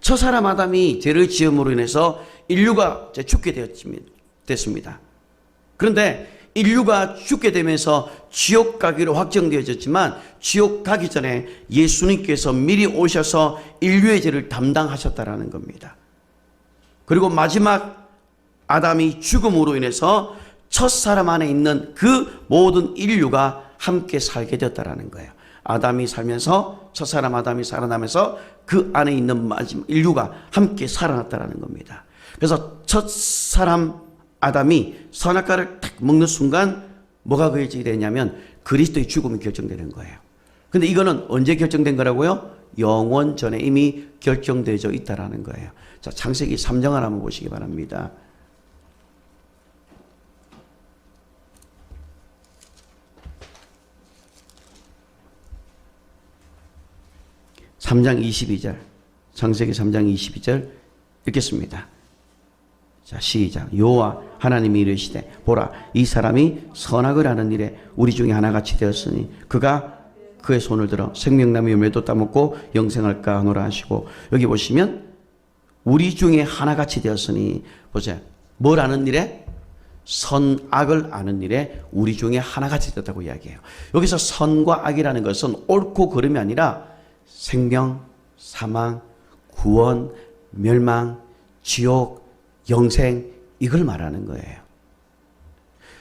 첫 사람 아담이 죄를 지음으로 인해서 인류가 죽게 됐습니다. 그런데 인류가 죽게 되면서 지옥 가기로 확정되어졌지만 지옥 가기 전에 예수님께서 미리 오셔서 인류의 죄를 담당하셨다라는 겁니다. 그리고 마지막 아담이 죽음으로 인해서 첫 사람 안에 있는 그 모든 인류가 함께 살게 되었다라는 거예요. 아담이 살면서 첫 사람 아담이 살아나면서 그 안에 있는 마지막 인류가 함께 살아났다라는 겁니다. 그래서 첫 사람 아담이 선악과를 딱 먹는 순간 뭐가 결정이 되냐면 그리스도의 죽음이 결정되는 거예요. 근데 이거는 언제 결정된 거라고요? 영원 전에 이미 결정되어져 있다라는 거예요. 자, 창세기 3장을 한번 보시기 바랍니다. 3장 22절, 창세기 3장 22절 읽겠습니다. 자, 시작. 여호와 하나님이 이르시되 보라, 이 사람이 선악을 하는 일에 우리 중에 하나같이 되었으니 그가 그의 손을 들어 생명나무 열매도 따먹고 영생할까 하노라 하시고, 여기 보시면 우리 중에 하나같이 되었으니, 보세요. 뭘 아는 일에? 선악을 아는 일에 우리 중에 하나같이 되었다고 이야기해요. 여기서 선과 악이라는 것은 옳고 그름이 아니라 생명, 사망, 구원, 멸망, 지옥, 영생, 이걸 말하는 거예요.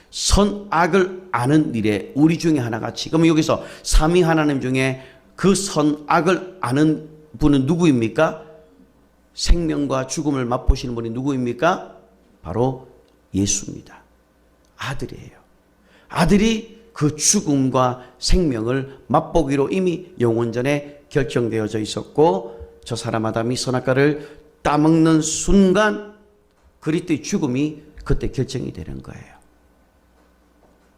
선악을 아는 일에 우리 중에 하나같이. 그러면 여기서 삼위 하나님 중에 그 선악을 아는 분은 누구입니까? 생명과 죽음을 맛보시는 분이 누구입니까? 바로 예수입니다. 아들이에요. 아들이 그 죽음과 생명을 맛보기로 이미 영원 전에 결정되어져 있었고, 저 사람 아담이 선악과를 따먹는 순간 그리스도의 죽음이 그때 결정이 되는 거예요.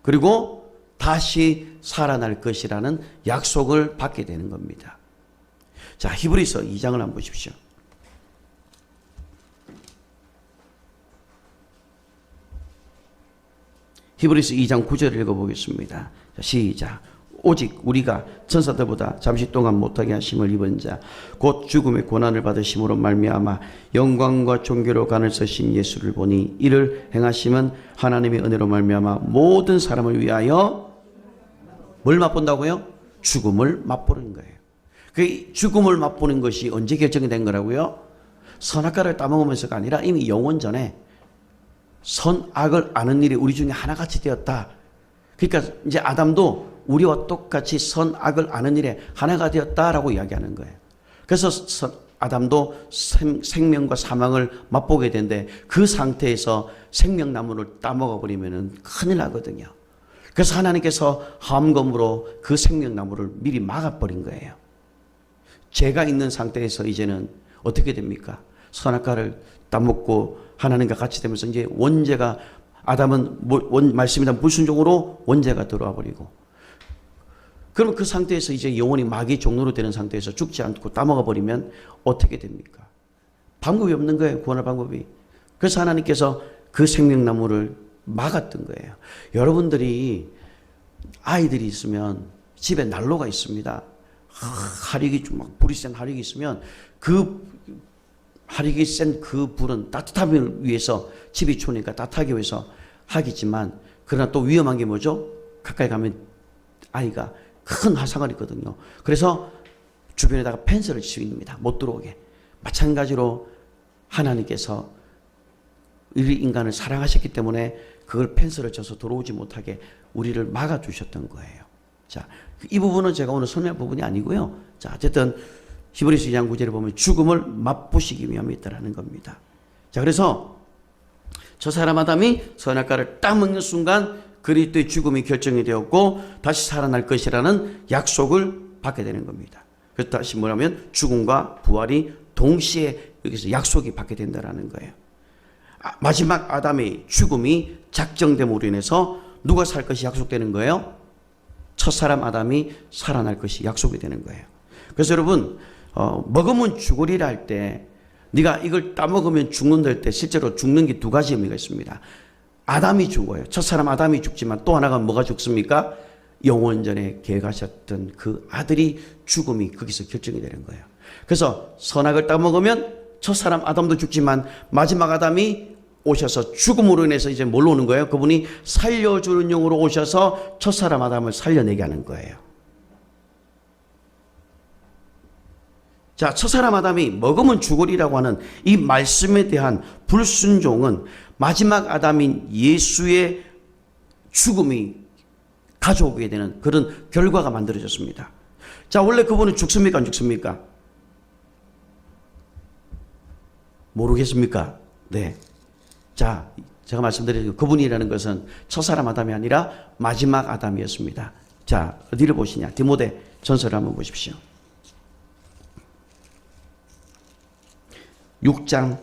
그리고 다시 살아날 것이라는 약속을 받게 되는 겁니다. 자, 히브리서 2장을 한번 보십시오. 히브리서 2장 9절을 읽어보겠습니다. 자, 시작. 오직 우리가 천사들보다 잠시 동안 못하게 하심을 입은 자 곧 죽음의 고난을 받으심으로 말미암아 영광과 존귀로 간을 쓰신 예수를 보니 이를 행하심은 하나님의 은혜로 말미암아 모든 사람을 위하여 뭘 맛본다고요? 죽음을 맛보는 거예요. 그 죽음을 맛보는 것이 언제 결정이 된 거라고요? 선악과를 따먹으면서가 아니라 이미 영원 전에 선악을 아는 일이 우리 중에 하나같이 되었다. 그러니까 이제 아담도 우리와 똑같이 선악을 아는 일에 하나가 되었다라고 이야기하는 거예요. 그래서 아담도 생명과 사망을 맛보게 되는데 그 상태에서 생명나무를 따먹어 버리면 큰일 나거든요. 그래서 하나님께서 화엄검으로 그 생명나무를 미리 막아버린 거예요. 죄가 있는 상태에서 이제는 어떻게 됩니까? 선악과를 따먹고 하나님과 같이 되면서 이제 원죄가 아담은 말씀이란 불순종으로 원죄가 들어와 버리고 그러면 그 상태에서 이제 영원히 마귀의 종로로 되는 상태에서 죽지 않고 따먹어 버리면 어떻게 됩니까? 방법이 없는 거예요. 구원할 방법이. 그래서 하나님께서 그 생명나무를 막았던 거예요. 여러분들이 아이들이 있으면 집에 난로가 있습니다. 화력이 좀 막 불이 센 화력이 있으면 그 화력이 센 그 불은 따뜻함을 위해서 집이 추우니까 따뜻하기 위해서 하겠지만 그러나 또 위험한 게 뭐죠? 가까이 가면 아이가 큰 화상을 입거든요. 그래서 주변에다가 펜스를 칩니다. 못 들어오게. 마찬가지로 하나님께서 우리 인간을 사랑하셨기 때문에 그걸 펜스를 쳐서 들어오지 못하게 우리를 막아주셨던 거예요. 자, 이 부분은 제가 오늘 설명할 부분이 아니고요. 자, 어쨌든 히브리서 2장 9절에 보면 죽음을 맛보시기 위함이 있다라는 겁니다. 자, 그래서 저 사람 아담이 선악과를 딱 먹는 순간 그리스도의 죽음이 결정이 되었고 다시 살아날 것이라는 약속을 받게 되는 겁니다. 그래서 다시 뭐냐면 죽음과 부활이 동시에 여기서 약속이 받게 된다라는 거예요. 마지막 아담의 죽음이 작정됨으로 인해서 누가 살 것이 약속되는 거예요? 첫사람 아담이 살아날 것이 약속이 되는 거예요. 그래서 여러분 먹으면 죽으리라 할 때 네가 이걸 따먹으면 죽는다 할 때 실제로 죽는 게 두 가지 의미가 있습니다. 아담이 죽어요. 첫사람 아담이 죽지만 또 하나가 뭐가 죽습니까? 영원전에 계획하셨던 그 아들이 죽음이 거기서 결정이 되는 거예요. 그래서 선악을 따먹으면 첫사람 아담도 죽지만 마지막 아담이 오셔서 죽음으로 인해서 이제 뭘로 오는 거예요? 그분이 살려주는 용으로 오셔서 첫사람 아담을 살려내게 하는 거예요. 자, 첫사람 아담이 먹으면 죽으리라고 하는 이 말씀에 대한 불순종은 마지막 아담인 예수의 죽음이 가져오게 되는 그런 결과가 만들어졌습니다. 자, 원래 그분은 죽습니까? 안 죽습니까? 모르겠습니까? 네. 자, 제가 말씀드린 그분이라는 것은 첫사람 아담이 아니라 마지막 아담이었습니다. 자, 어디를 보시냐? 디모데 전서를 한번 보십시오. 6장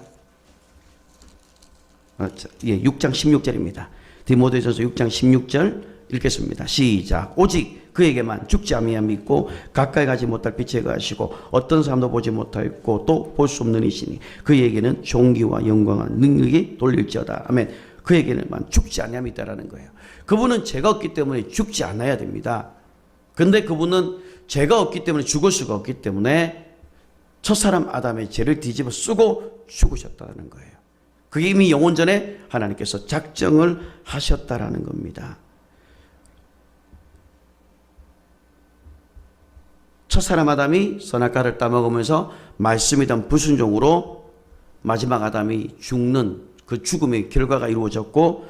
16절입니다. 디모데전서 6장 16절 읽겠습니다. 시작. 오직 그에게만 죽지 아니함 믿고 가까이 가지 못할 빛에 가시고 어떤 사람도 보지 못하였고 또 볼 수 없는 이시니 그에게는 존귀와 영광과 능력이 돌릴지어다. 아멘. 그에게는만 죽지 아니함이 있다라는 거예요. 그분은 죄가 없기 때문에 죽지 않아야 됩니다. 근데 그분은 죄가 없기 때문에 죽을 수가 없기 때문에 첫사람 아담의 죄를 뒤집어 쓰고 죽으셨다는 거예요. 그게 이미 영원 전에 하나님께서 작정을 하셨다라는 겁니다. 첫사람 아담이 선악과를 따먹으면서 말씀이던 불순종으로 마지막 아담이 죽는 그 죽음의 결과가 이루어졌고,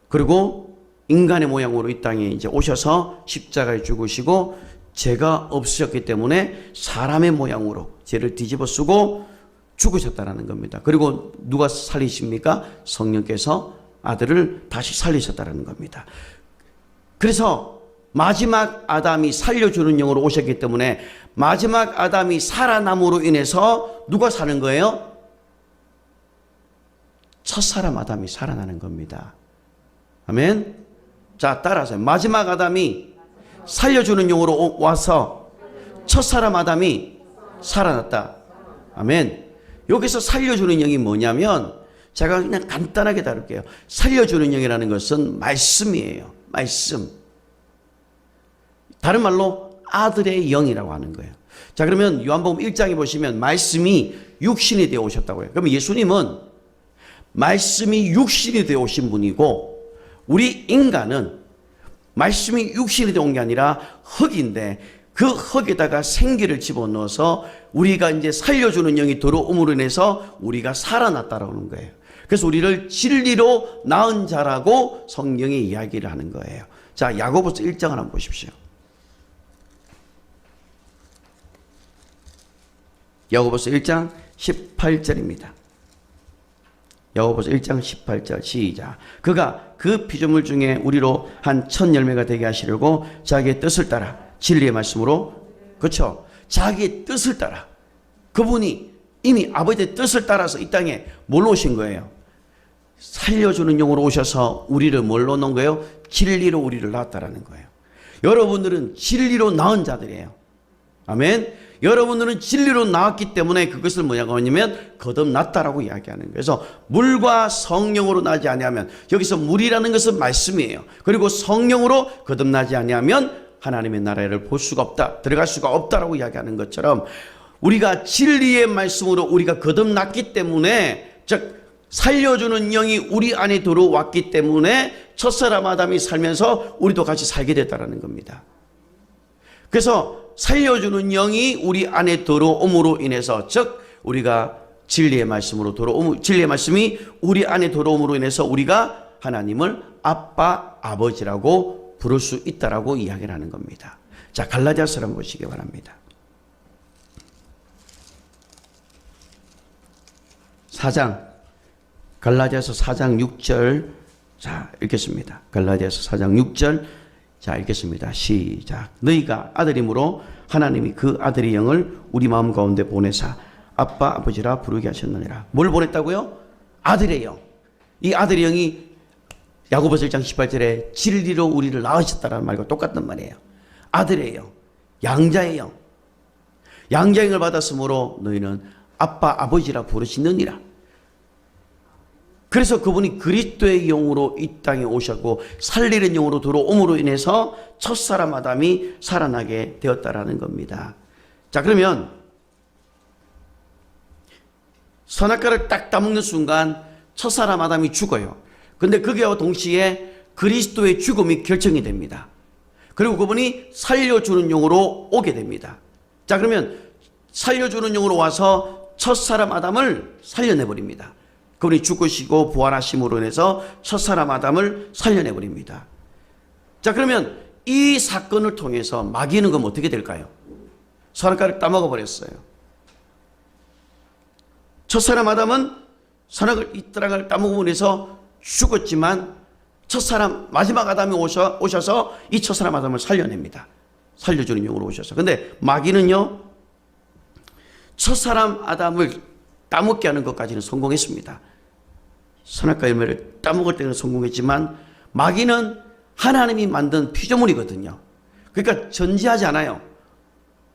그리고 인간의 모양으로 이 땅에 이제 오셔서 십자가에 죽으시고 죄가 없으셨기 때문에 사람의 모양으로 죄를 뒤집어 쓰고 죽으셨다는 겁니다. 그리고 누가 살리십니까? 성령께서 아들을 다시 살리셨다는 겁니다. 그래서 마지막 아담이 살려주는 영으로 오셨기 때문에 마지막 아담이 살아남으로 인해서 누가 사는 거예요? 첫사람 아담이 살아나는 겁니다. 아멘. 자, 따라하세요. 마지막 아담이 살려주는 영으로 와서 첫사람 아담이 살아났다. 아멘. 여기서 살려주는 영이 뭐냐면 제가 그냥 간단하게 다룰게요. 살려주는 영이라는 것은 말씀이에요. 말씀. 다른 말로 아들의 영이라고 하는 거예요. 자, 그러면 요한복음 1장에 보시면 말씀이 육신이 되어 오셨다고요. 그러면 예수님은 말씀이 육신이 되어 오신 분이고 우리 인간은 말씀이 육신이 되어 온 게 아니라 흙인데 그 흙에다가 생기를 집어넣어서 우리가 이제 살려주는 영이 들어옴으로 인해서 우리가 살아났다라는 거예요. 그래서 우리를 진리로 낳은 자라고 성경이 이야기를 하는 거예요. 자, 야고보서 1장을 한번 보십시오. 야고보서 1장 18절입니다. 야고보서 1장 18절 시작. 그가 그 피조물 중에 우리로 한 첫 열매가 되게 하시려고 자기의 뜻을 따라 진리의 말씀으로, 그렇죠? 자기의 뜻을 따라 그분이 이미 아버지의 뜻을 따라서 이 땅에 뭘로 오신 거예요? 살려주는 영으로 오셔서 우리를 뭘로 넣은 거예요? 진리로 우리를 낳았다라는 거예요. 여러분들은 진리로 낳은 자들이에요. 아멘. 여러분들은 진리로 나왔기 때문에 그것을 뭐냐고 하냐면 거듭났다라고 이야기하는 거예요. 그래서 물과 성령으로 나지 아니하면, 여기서 물이라는 것은 말씀이에요. 그리고 성령으로 거듭나지 아니하면 하나님의 나라를 볼 수가 없다, 들어갈 수가 없다라고 이야기하는 것처럼 우리가 진리의 말씀으로 우리가 거듭났기 때문에, 즉 살려주는 영이 우리 안에 들어왔기 때문에 첫사람 아담이 살면서 우리도 같이 살게 됐다라는 겁니다. 그래서 살려주는 영이 우리 안에 들어옴으로 인해서, 즉 우리가 진리의 말씀으로 진리의 말씀이 우리 안에 들어옴으로 인해서 우리가 하나님을 아빠, 아버지라고 부를 수 있다라고 이야기를 하는 겁니다. 자, 갈라디아서를 한번 보시기 바랍니다. 4장, 갈라디아서 4장 6절. 자, 읽겠습니다. 갈라디아서 4장 6절. 자, 읽겠습니다. 시작. 너희가 아들이므로 하나님이 그 아들의 영을 우리 마음 가운데 보내사 아빠, 아버지라 부르게 하셨느니라. 뭘 보냈다고요? 아들의 영. 이 아들의 영이 야고보서 1장 18절에 진리로 우리를 낳으셨다라는 말과 똑같단 말이에요. 아들의 영, 양자의 영. 양자의 영을 받았으므로 너희는 아빠, 아버지라 부르시느니라. 그래서 그분이 그리스도의 영으로 이 땅에 오셨고 살리는 영으로 들어옴으로 인해서 첫사람 아담이 살아나게 되었다라는 겁니다. 자, 그러면 선악과를 딱 따먹는 순간 첫사람 아담이 죽어요. 근데 그게와 동시에 그리스도의 죽음이 결정이 됩니다. 그리고 그분이 살려주는 영으로 오게 됩니다. 자, 그러면 살려주는 영으로 와서 첫사람 아담을 살려내버립니다. 그분이 죽으시고 부활하심으로 인해서 첫사람 아담을 살려내버립니다. 자, 그러면 이 사건을 통해서 마귀는 그럼 어떻게 될까요? 선악과를 따먹어 버렸어요. 첫사람 아담은 이 떡을 따먹음으로 해서 죽었지만 첫사람 마지막 아담이 오셔서 이 첫사람 아담을 살려냅니다. 살려주는 영으로 오셔서. 근데 마귀는요, 첫사람 아담을 따먹게 하는 것까지는 성공했습니다. 선악과 열매를 따먹을 때는 성공했지만 마귀는 하나님이 만든 피조물이거든요. 그러니까 전지하지 않아요.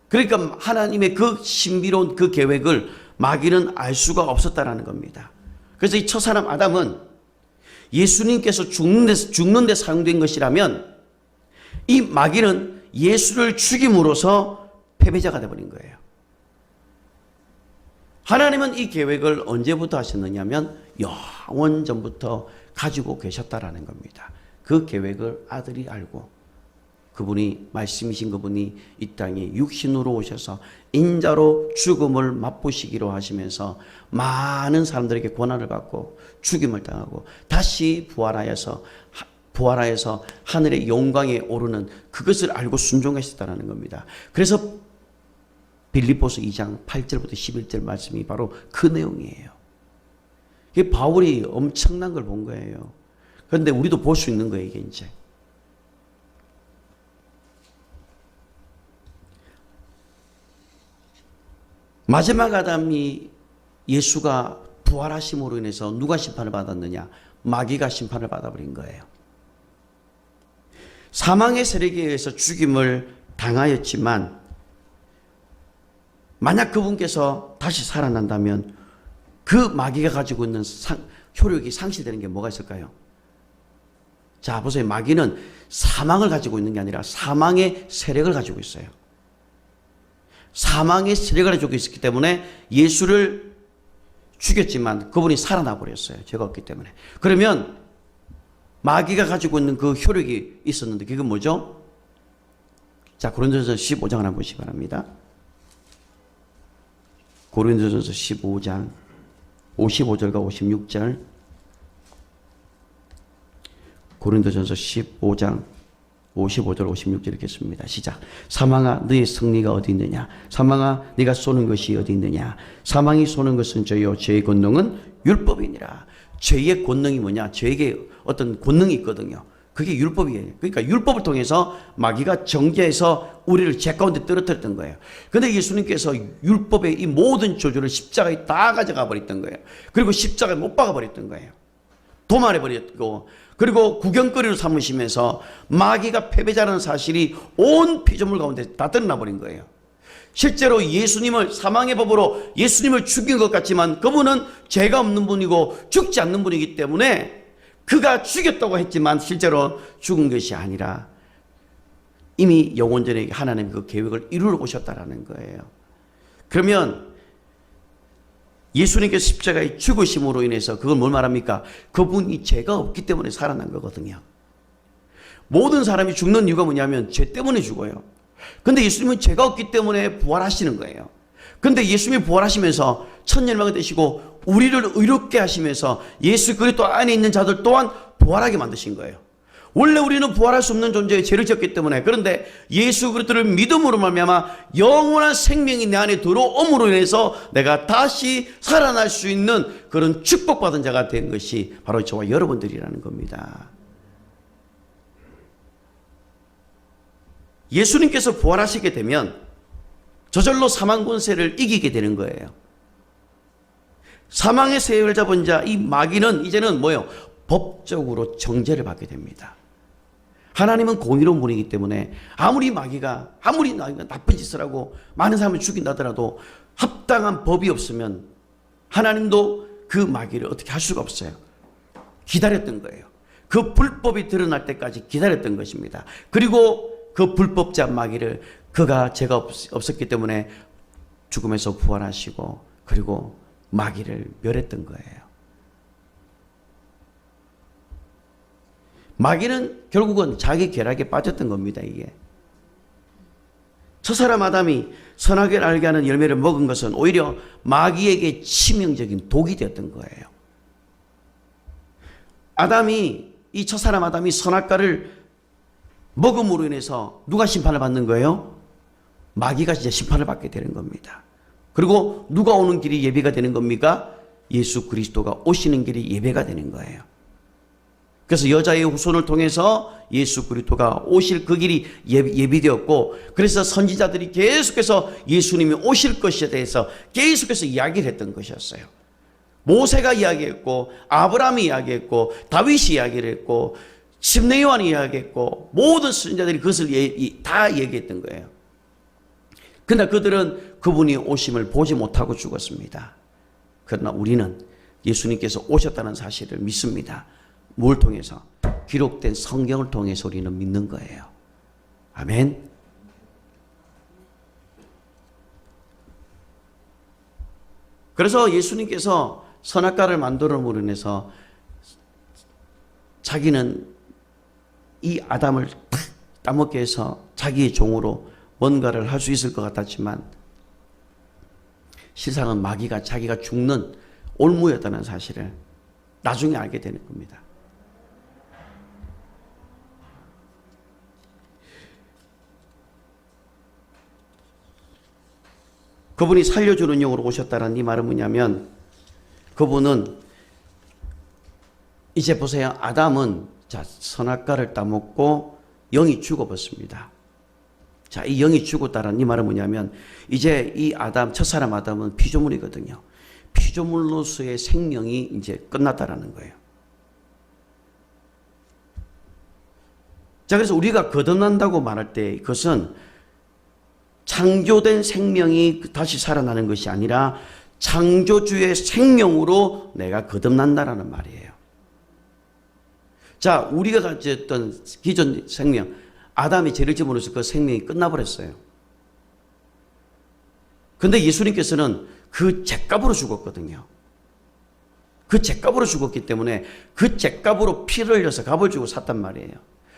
그러니까 하나님의 그 신비로운 그 계획을 마귀는 알 수가 없었다라는 겁니다. 그래서 이 첫사람 아담은 예수님께서 죽는 데 사용된 것이라면 이 마귀는 예수를 죽임으로써 패배자가 되어버린 거예요. 하나님은 이 계획을 언제부터 하셨느냐면 영원 전부터 가지고 계셨다라는 겁니다. 그 계획을 아들이 알고 그분이 말씀이신 그분이 이 땅에 육신으로 오셔서 인자로 죽음을 맛보시기로 하시면서 많은 사람들에게 고난을 받고 죽임을 당하고 다시 부활하여서 하늘의 영광에 오르는 그것을 알고 순종하셨다는 겁니다. 그래서 빌립보서 2장 8절부터 11절 말씀이 바로 그 내용이에요. 이게 바울이 엄청난 걸 본 거예요. 그런데 우리도 볼 수 있는 거예요, 이게 이제. 마지막 아담이 예수가 부활하심으로 인해서 누가 심판을 받았느냐? 마귀가 심판을 받아버린 거예요. 사망의 세력에 의해서 죽임을 당하였지만 만약 그분께서 다시 살아난다면 그 마귀가 가지고 있는 효력이 상실되는 게 뭐가 있을까요? 자, 보세요. 마귀는 사망을 가지고 있는 게 아니라 사망의 세력을 가지고 있어요. 사망의 세력을 가지고 있었기 때문에 예수를 죽였지만 그분이 살아나 버렸어요. 죄가 없기 때문에. 그러면 마귀가 가지고 있는 그 효력이 있었는데 그게 뭐죠? 자, 고린도전서 15장을 한번 보시기 바랍니다. 고린도전서 15장 55절과 56절. 고린도전서 15장 55절 56절 읽겠습니다. 시작. 사망아 너의 승리가 어디 있느냐? 사망아 네가 쏘는 것이 어디 있느냐? 사망이 쏘는 것은 죄요 죄의 권능은 율법이니라. 죄의 권능이 뭐냐? 죄에게 어떤 권능이 있거든요. 그게 율법이에요. 그러니까 율법을 통해서 마귀가 정죄해서 우리를 죄 가운데 떨어뜨렸던 거예요. 그런데 예수님께서 율법의 이 모든 저주를 십자가에 다 가져가 버렸던 거예요. 그리고 십자가에 못 박아 버렸던 거예요. 도말해 버렸고, 그리고 구경거리로 삼으시면서 마귀가 패배자라는 사실이 온 피조물 가운데 다 드러나 버린 거예요. 실제로 예수님을 사망의 법으로 예수님을 죽인 것 같지만 그분은 죄가 없는 분이고 죽지 않는 분이기 때문에 그가 죽였다고 했지만 실제로 죽은 것이 아니라 이미 영원전에 하나님 그 계획을 이루러 오셨다라는 거예요. 그러면 예수님께서 십자가의 죽으심으로 인해서 그걸 뭘 말합니까? 그분이 죄가 없기 때문에 살아난 거거든요. 모든 사람이 죽는 이유가 뭐냐면 죄 때문에 죽어요. 근데 예수님은 죄가 없기 때문에 부활하시는 거예요. 근데 예수님이 부활하시면서 천년만이 되시고 우리를 의롭게 하시면서 예수 그리스도 안에 있는 자들 또한 부활하게 만드신 거예요. 원래 우리는 부활할 수 없는 존재에 죄를 지었기 때문에, 그런데 예수 그리스도를 믿음으로 말미암아 영원한 생명이 내 안에 들어옴으로 인해서 내가 다시 살아날 수 있는 그런 축복받은 자가 된 것이 바로 저와 여러분들이라는 겁니다. 예수님께서 부활하시게 되면 저절로 사망 권세를 이기게 되는 거예요. 사망의 세력을 잡은 자 이 마귀는 이제는 뭐예요? 법적으로 정죄를 받게 됩니다. 하나님은 공의로운 분이기 때문에 아무리 마귀가 나쁜 짓을 하고 많은 사람을 죽인다 하더라도 합당한 법이 없으면 하나님도 그 마귀를 어떻게 할 수가 없어요. 기다렸던 거예요. 그 불법이 드러날 때까지 기다렸던 것입니다. 그리고 그 불법자 마귀를 그가 죄가 없었기 때문에 죽음에서 부활하시고 그리고 마귀를 멸했던 거예요. 마귀는 결국은 자기 궤락에 빠졌던 겁니다. 이게 첫사람 아담이 선악을 알게 하는 열매를 먹은 것은 오히려 마귀에게 치명적인 독이 되었던 거예요. 이 첫사람 아담이 선악과를 먹음으로 인해서 누가 심판을 받는 거예요? 마귀가 진짜 심판을 받게 되는 겁니다. 그리고 누가 오는 길이 예배가 되는 겁니까? 예수 그리스도가 오시는 길이 예배가 되는 거예요. 그래서 여자의 후손을 통해서 예수 그리스도가 오실 그 길이 예비되었고, 그래서 선지자들이 계속해서 예수님이 오실 것에 대해서 계속해서 이야기를 했던 것이었어요. 모세가 이야기했고, 아브라함이 이야기했고, 다윗이 이야기를 했고, 심내 요한이 이야기했고, 모든 선지자들이 그것을 다 얘기했던 거예요. 그러나 그들은 그분이 오심을 보지 못하고 죽었습니다. 그러나 우리는 예수님께서 오셨다는 사실을 믿습니다. 뭘 통해서? 기록된 성경을 통해서 우리는 믿는 거예요. 아멘. 그래서 예수님께서 선악과를 만들어므로 인해서 자기는 이 아담을 탁 따먹게 해서 자기의 종으로 뭔가를 할 수 있을 것 같았지만 실상은 마귀가 자기가 죽는 올무였다는 사실을 나중에 알게 되는 겁니다. 그분이 살려주는 영으로 오셨다는 이 말은 뭐냐면, 그분은 이제 보세요. 아담은 선악과를 따먹고 영이 죽어버렸습니다. 자, 이 영이 죽었다는 이 말은 뭐냐면, 이제 이 첫사람 아담은 피조물이거든요. 피조물로서의 생명이 이제 끝났다라는 거예요. 자, 그래서 우리가 거듭난다고 말할 때 그것은 창조된 생명이 다시 살아나는 것이 아니라 창조주의 생명으로 내가 거듭난다라는 말이에요. 자, 우리가 가졌던 기존 생명, 아담이 죄를 지음으로써 그 생명이 끝나버렸어요. 근데 예수님께서는 그 죗값으로 죽었거든요. 그 죗값으로 죽었기 때문에 그 죗값으로 피를 흘려서 값을 주고 샀단 말이에요.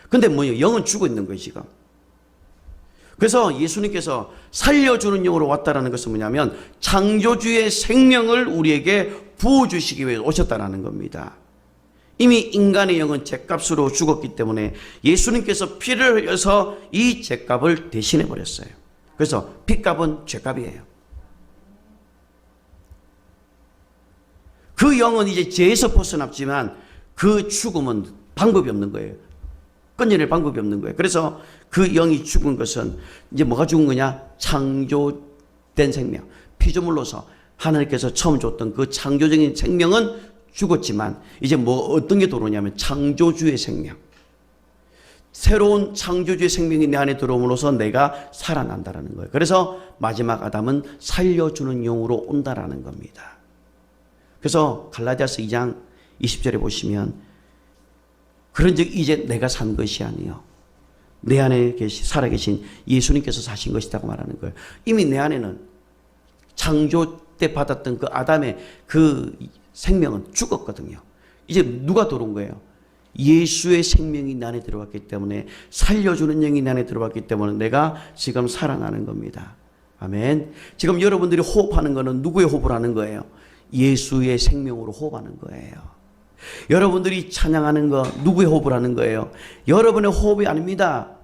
근데 뭐예요? 영은 죽어 있는 거예요, 지금. 그래서 예수님께서 살려주는 영으로 왔다는 것은 뭐냐면 창조주의 생명을 우리에게 부어주시기 위해 오셨다는 겁니다. 이미 인간의 영은 죗값으로 죽었기 때문에 예수님께서 피를 흘려서 이 죗값을 대신해 버렸어요. 그래서 핏값은 죗값이에요. 그 영은 이제 죄에서 벗어났지만 그 죽음은 방법이 없는 거예요. 끊어낼 방법이 없는 거예요. 그래서 그 영이 죽은 것은 이제 뭐가 죽은 거냐? 창조된 생명. 피조물로서 하나님께서 처음 줬던 그 창조적인 생명은 죽었지만 이제 뭐 어떤 게 들어오냐면 창조주의 생명. 새로운 창조주의 생명이 내 안에 들어옴으로써 내가 살아난다는 거예요. 그래서 마지막 아담은 살려주는 영으로 온다라는 겁니다. 그래서 갈라디아서 2장 20절에 보시면 그런즉 이제 내가 산 것이 아니요 내 안에 살아계신 예수님께서 사신 것이라고 말하는 거예요. 이미 내 안에는 창조 때 받았던 그 아담의 그 생명은 죽었거든요. 이제 누가 들어온 거예요? 예수의 생명이 내 안에 들어왔기 때문에 살려주는 영이 내 안에 들어왔기 때문에 내가 지금 살아나는 겁니다. 아멘. 지금 여러분들이 호흡하는 거는 누구의 호흡을 하는 거예요? 예수의 생명으로 호흡하는 거예요. 여러분들이 찬양하는 거 누구의 호흡을 하는 거예요? 여러분의 호흡이 아닙니다.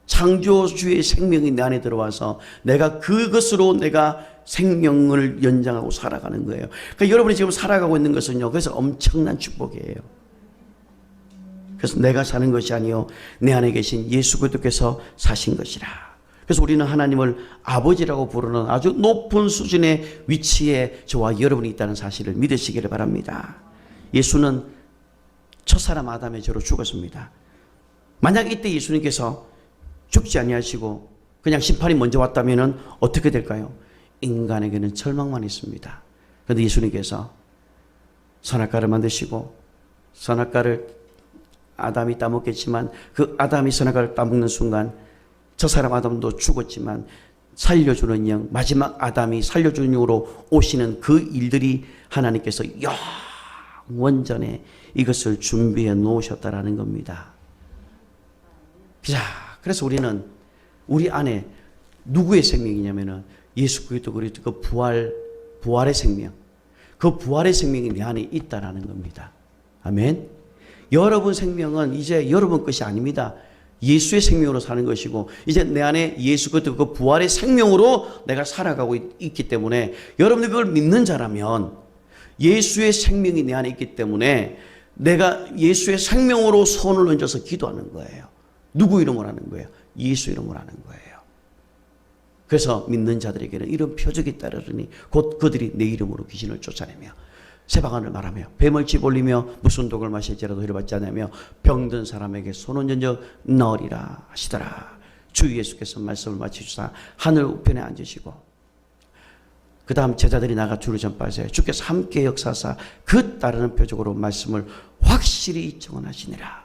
창조주의 생명이 내 안에 들어와서 내가 그것으로 내가 생명을 연장하고 살아가는 거예요. 그러니까 여러분이 지금 살아가고 있는 것은요, 그래서 엄청난 축복이에요. 그래서 내가 사는 것이 아니요 내 안에 계신 예수 그리스도께서 사신 것이라. 그래서 우리는 하나님을 아버지라고 부르는 아주 높은 수준의 위치에 저와 여러분이 있다는 사실을 믿으시기를 바랍니다. 예수는 첫사람 아담의 죄로 죽었습니다. 만약 이때 예수님께서 죽지 아니하시고 그냥 심판이 먼저 왔다면 어떻게 될까요? 인간에게는 절망만 있습니다. 그런데 예수님께서 선악과를 만드시고 선악과를 아담이 따먹겠지만 그 아담이 선악과를 따먹는 순간 저 사람 아담도 죽었지만 살려주는 영, 마지막 아담이 살려주는 영으로 오시는 그 일들이 하나님께서 영원전에 이것을 준비해 놓으셨다라는 겁니다. 자, 그래서 우리는 우리 안에 누구의 생명이냐면은 예수 그리스도 그 부활의 생명, 그 부활의 생명이 내 안에 있다라는 겁니다. 아멘. 여러분 생명은 이제 여러분 것이 아닙니다. 예수의 생명으로 사는 것이고 이제 내 안에 예수 그리스도 그 부활의 생명으로 내가 살아가고 있기 때문에 여러분들 그걸 믿는 자라면 예수의 생명이 내 안에 있기 때문에 내가 예수의 생명으로 손을 얹어서 기도하는 거예요. 누구 이름으로 하는 거예요? 예수 이름으로 하는 거예요. 그래서 믿는 자들에게는 이런 표적이 따르니 곧 그들이 내 이름으로 귀신을 쫓아내며 새방언을 말하며 뱀을 집어올리며 무슨 독을 마실지라도 해를 않으며 병든 사람에게 손 얹어 넣으리라 하시더라. 주 예수께서 말씀을 마치시사 하늘 우편에 앉으시고 그 다음 제자들이 나가 주를 전파하세요. 주께서 함께 역사하사 그 따르는 표적으로 말씀을 확실히 증언하시니라.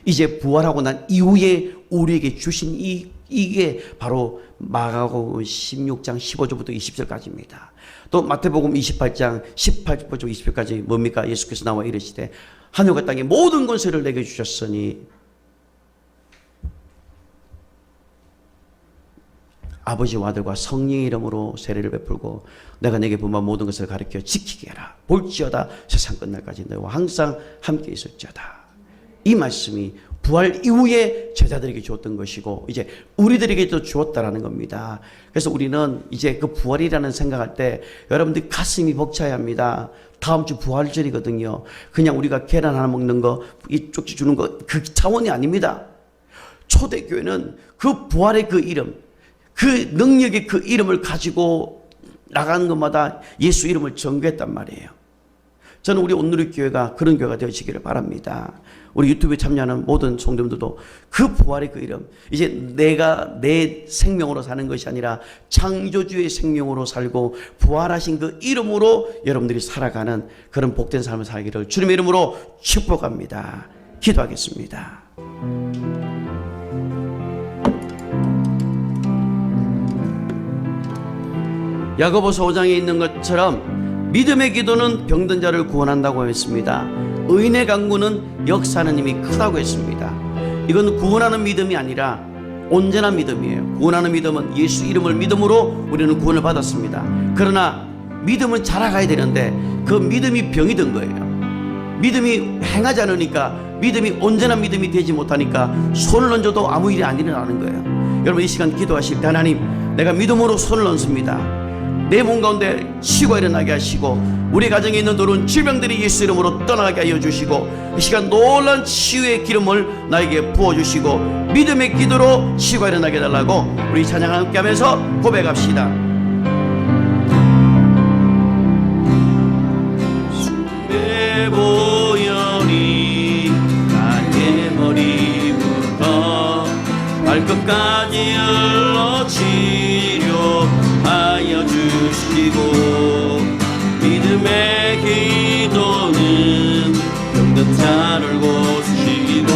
이제 부활하고 난 이후에 우리에게 주신 이게 바로 마가복음 16장 15절부터 20절까지입니다. 또 마태복음 28장 18절부터 20절까지 뭡니까? 예수께서 나와 이르시되 하늘과 땅의 모든 권세를 내게 주셨으니 아버지와 아들과 성령의 이름으로 세례를 베풀고 내가 내게 분부한 모든 것을 가르쳐 지키게 하라. 볼지어다 세상 끝날까지 너와 항상 함께 있을지어다. 이 말씀이 부활 이후에 제자들에게 주었던 것이고 이제 우리들에게도 주었다라는 겁니다. 그래서 우리는 이제 그 부활이라는 생각할 때 여러분들 가슴이 벅차야 합니다. 다음 주 부활절이거든요. 그냥 우리가 계란 하나 먹는 거 이쪽 주는 거 그 차원이 아닙니다. 초대교회는 그 부활의 그 이름, 그 능력의 그 이름을 가지고 나가는 것마다 예수 이름을 전개했단 말이에요. 저는 우리 온누리교회가 그런 교회가 되어지기를 바랍니다. 우리 유튜브에 참여하는 모든 성도님들도 그 부활의 그 이름, 이제 내가 내 생명으로 사는 것이 아니라 창조주의 생명으로 살고 부활하신 그 이름으로 여러분들이 살아가는 그런 복된 삶을 살기를 주님의 이름으로 축복합니다. 기도하겠습니다. 야고보서 5장에 있는 것처럼 믿음의 기도는 병든 자를 구원한다고 했습니다. 의인의 간구는 역사하는 힘이 크다고 했습니다. 이건 구원하는 믿음이 아니라 온전한 믿음이에요. 구원하는 믿음은 예수 이름을 믿음으로 우리는 구원을 받았습니다. 그러나 믿음은 자라가야 되는데 그 믿음이 병이 든 거예요. 믿음이 행하지 않으니까, 믿음이 온전한 믿음이 되지 못하니까 손을 얹어도 아무 일이 안 일어나는 거예요. 여러분, 이 시간 기도하실 때 하나님, 내가 믿음으로 손을 얹습니다. 내 몸 가운데 치유가 일어나게 하시고 우리 가정에 있는 더러운 질병들이 예수 이름으로 떠나게 하여 주시고 이 시간 놀라운 치유의 기름을 나에게 부어주시고 믿음의 기도로 치유가 일어나게 해달라고 우리 찬양 함께 하면서 고백합시다. 내 보혈이 나의 머리부터 발끝까지 흘러 치료하여 주시고 믿음의 기도는 병든 자를 고치고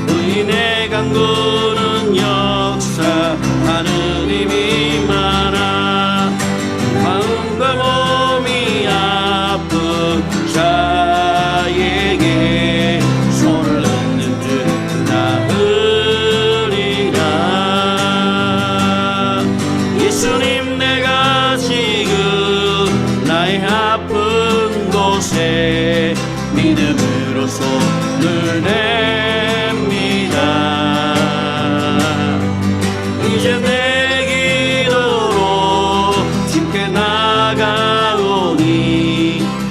의인의 간구는 역사하는 힘이 많아 마음과 몸이 아픈 자에게 손을 얹은 줄 나으리라. 예수님, 내가 지금 나의 아픈 곳에 믿음으로 손을 댑니다. 이제 내 기도로 주께 나가오니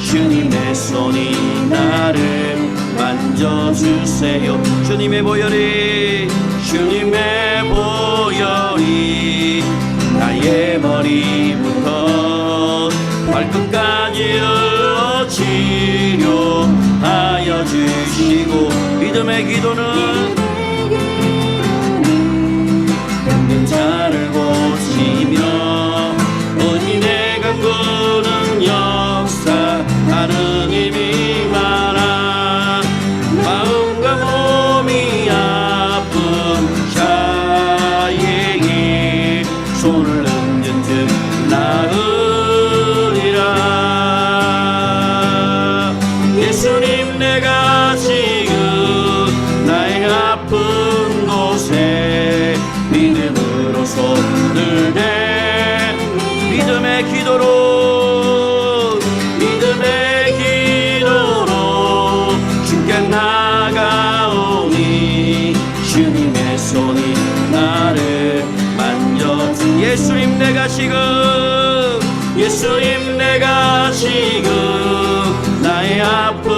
주님의 손이 나를 만져주세요. 주님의 보혈이 나의 머리부터 발끝까지 흘러 치료하여 주시고 믿음의 기도는 병든 자를 고치며 의인의 간구는 역사하는 힘이 많아 마음과 몸이 아픈 자에게 손을 얹은 즉 나으리라. 예수님, 내가 지금 나의 아픈 곳에 믿음으로 손을 대 믿음의 기도로 주께 나가오니 주님의 손이 나를 만져주. 예수님, 내가 지금 나의 아픈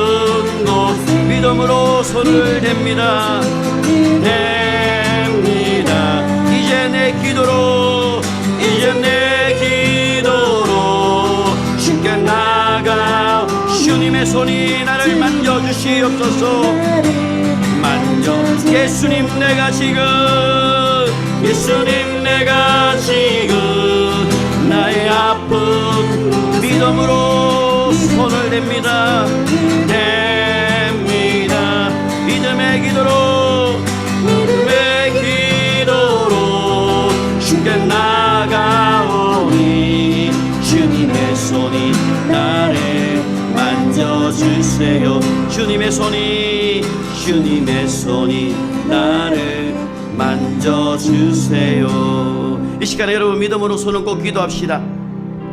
곳 믿음으로 손을 댑니다. 이제 내 기도로 주께 나가 주님의 손이 나를 만져주시옵소서. 예수님, 내가 지금 나의 아픈 믿음으로 손을 댑니다. 믿음의 기도로 주께 나가오니 주님의 손이 나를 만져주세요. 주님의 손이 나를 만져주세요. 이 시간에 여러분 믿음으로 손을 꼭 기도합시다.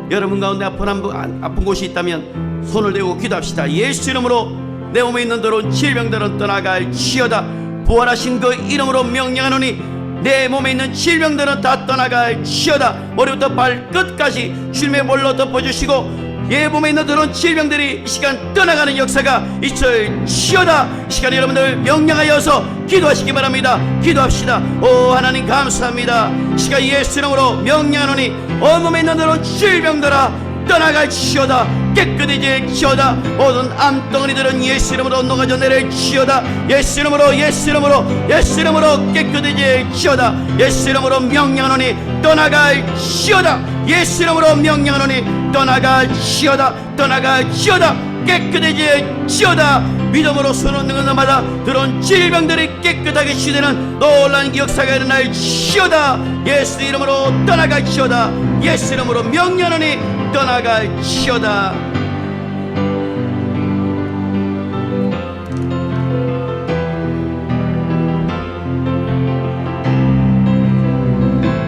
여러분 가운데 아픈 곳이 있다면 손을 대고 기도합시다. 예수 이름으로 내 몸에 있는 더러운 질병들은 떠나갈지어다. 부활하신 그 이름으로 명령하노니 내 몸에 있는 질병들은 다 떠나갈지어다. 머리부터 발끝까지 주님의 볼로 덮어주시고 예 몸에 있는 더러운 질병들이 이 시간 떠나가는 역사가 있을지어다. 이 시간 여러분들 명령하여서 기도하시기 바랍니다. 기도합시다. 오 하나님 감사합니다. 이 시간 예수 이름으로 명령하노니 온몸에 있는 더러운 질병들아 떠나갈지어다. 깨끗해질지어다. 모든 암덩어리들은 예수 이름으로 녹아져 내릴지어다. 예수 이름으로 예수 이름으로 예수 이름으로 깨끗해질지어다. 예수 이름으로 명령하노니 떠나갈지어다. 예수 이름으로 명령하노니 떠나갈지어다. 떠나갈지어다. 깨끗해질지어다. 믿음으로 손을 드는 것마다 들어온 질병들이 깨끗하게 치유되는 놀라운 역사가 일어날지어다. 예수 이름으로 떠나갈지어다. 예수 이름으로 명령하니 떠나갈지어다.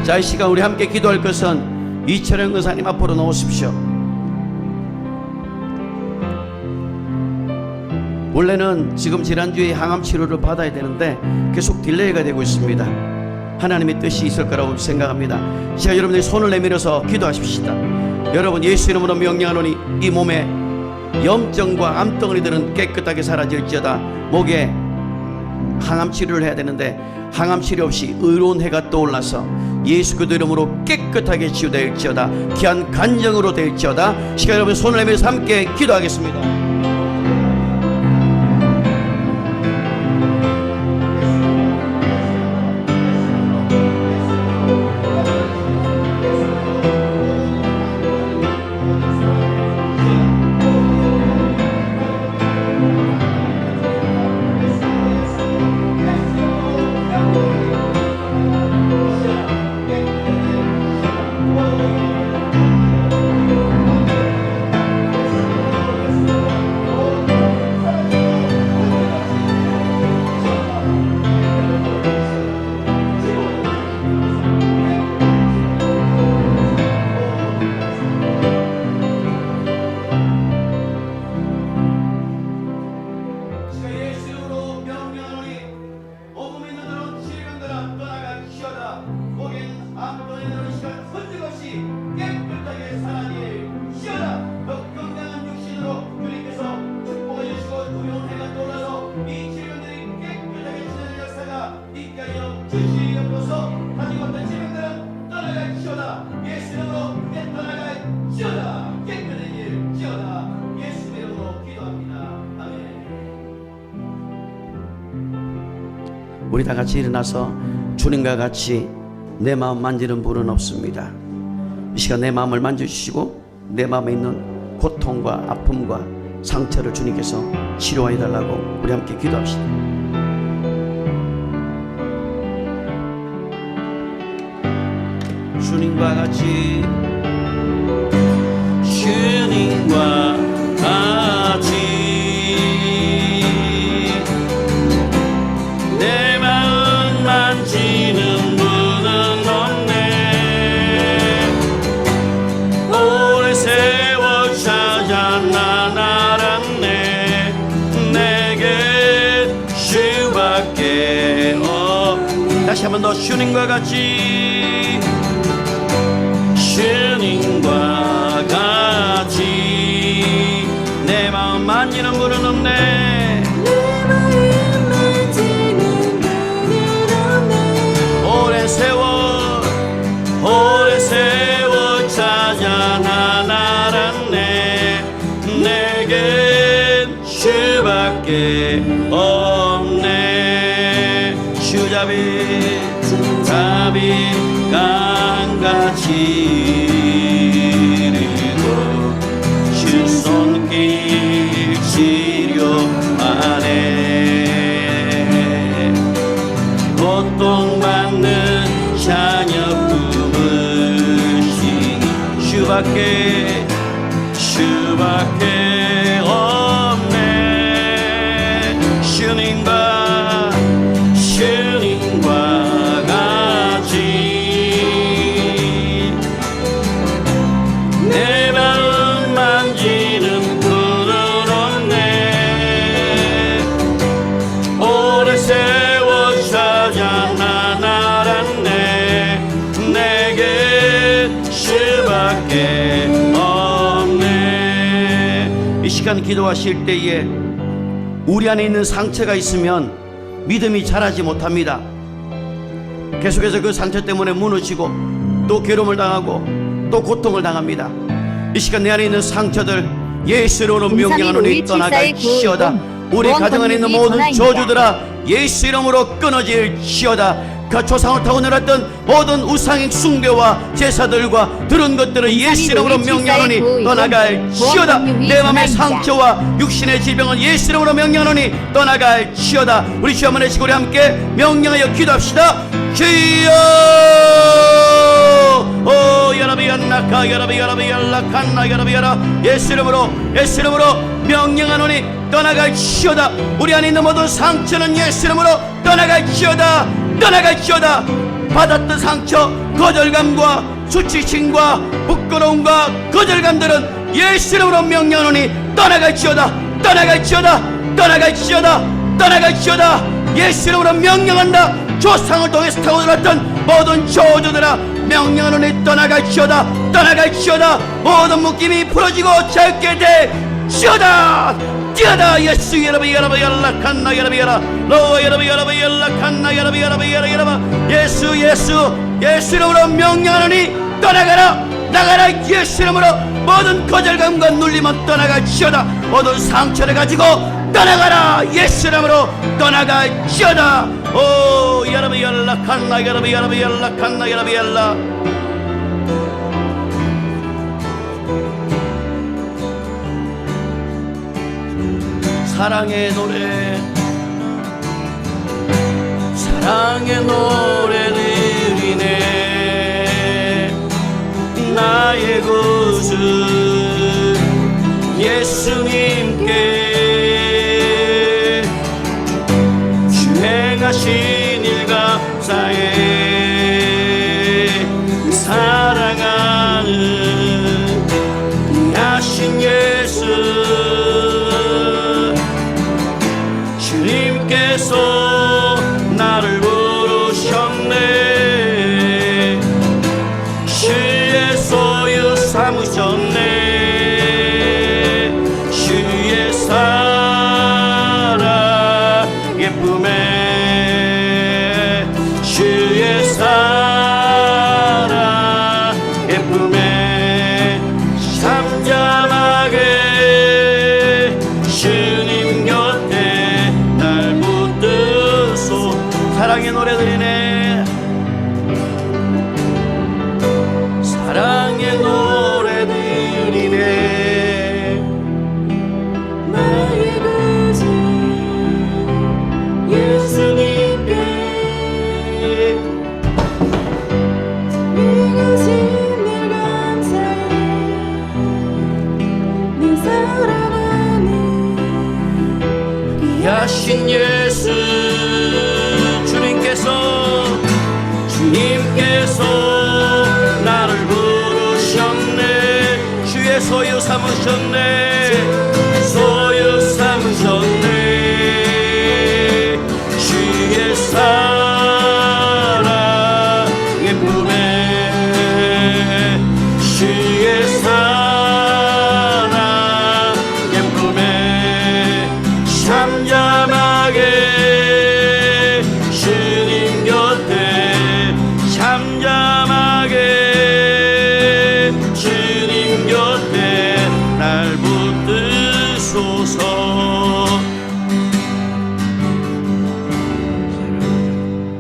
자, 이 시간 우리 함께 기도할 것은 이철영 의사님 앞으로 나오십시오. 원래는 지금 지난주에 항암 치료를 받아야 되는데 계속 딜레이가 되고 있습니다. 하나님의 뜻이 있을 거라고 생각합니다. 제가 여러분들이 손을 내밀어서 기도하십시다. 여러분, 예수 이름으로 명령하노니 이 몸에 염증과 암덩어리들은 깨끗하게 사라질지어다. 목에 항암 치료를 해야 되는데 항암 치료 없이 의로운 해가 떠올라서 예수 그리스도 이름으로 깨끗하게 치유될지어다. 귀한 간증으로 될지어다. 시간 여러분 손을 내밀어서 함께 기도하겠습니다. 우리 다 같이 일어나서 주님과 같이 내 마음 만지는 분은 없습니다. 이 시간 내 마음을 만져주시고 내 마음에 있는 고통과 아픔과 상처를 주님께서 치료해 달라고 우리 함께 기도합시다. 주님과 같이 주님과 같이 내 마음 만지는 분은 없네. 오래 세월 찾아 난 알았네. 내게 주밖에 다시 한 번 더 주님과 같이 주님과 같이 내 마음 만지는 분은 없네. 내 마음 만지는 분은 없네. 오랜 세월 찾아 난 알았네. 내겐 주밖에 없네. 주잡이 강같이 이르고 주 손길 치료하네. 고통받는 자녀 품으시니 주밖에 없네. 주님과 같이 내 마음 만지는 분은 없네. 오래 세월 찾아 난 알았네. 내게 주밖에 없네. 이 시간 기도하실 때에 우리 안에 있는 상처가 있으면 믿음이 자라지 못합니다. 계속해서 그 상처 때문에 무너지고 또 괴로움을 당하고 또 고통을 당합니다. 이 시간 내 안에 있는 상처들 예수 이름으로 명령하노니 떠나갈지어다. 우리 가정 안에 있는 모든 저주들아 예수 이름으로 끊어질지어다. 그 조상을 타고 내렸던 모든 우상의 숭배와 제사들과 들은 것들을 예수 이름으로 명령하노니 떠나갈지어다. 내 맘의 상처와 육신의 질병은 예수 이름으로 명령하노니 떠나갈지어다. 우리 주 한번 내시고 우리 함께 명령하여 기도합시다. 주여 오 야라비안나카 야라비야라비얄라칸나 야라비야라 예수 이름으로 명령하노니 떠나갈지어다. 우리 안에 있는 모든 상처는 예수 이름으로 떠나갈지어다. 받았던 상처, 거절감과 수치심과 부끄러움과 거절감들은 예수 이름으로 명령하노니 떠나갈지어다. 예수 이름으로 명령한다. 조상을 통해서 타고 들었던 모든 저주들아 명령하노니 떠나갈지어다. 모든 묶임이 풀어지고 짧게 될지어다. 뛰어다. 예수 야라비야라비얄라칸나 야라비야라 로 야라비야라비얄라칸나 야라비야라비야라 예수 이름으로 명령하노니 떠나가라. 예수 이름으로 모든 거절감과 눌림은 떠나갈지어다. 모든 상처를 가지고 떠나가라. 예수 이름으로 떠나갈지어다. 오 야라비얄라칸나 야라비야라비얄라칸나 야라비얄라 사랑의 노래들이네. 나의 구주 예수님께 주행하신 일 감사해. 사랑하는 하신 예수 주님께서 나를 부르셨네. 주의 소유 삼으셨네. 주의 사랑 예쁨에 주의 사랑 예쁨에 잠잠하게 주님 곁에 날 붙드소. 사랑의 노래들이네. 사랑의 노래들이네. 나의 구주 예수님께 이루신 일 감사해. 내 사랑하는 야신 예수 주님께서 나를 부르셨네. 주의 소유 삼으셨네. 주의 사랑 예쁨에 주의 사랑 예쁨에 잠잠하게 주님 곁에 잠잠하게 주님 곁에 날 붙드소서.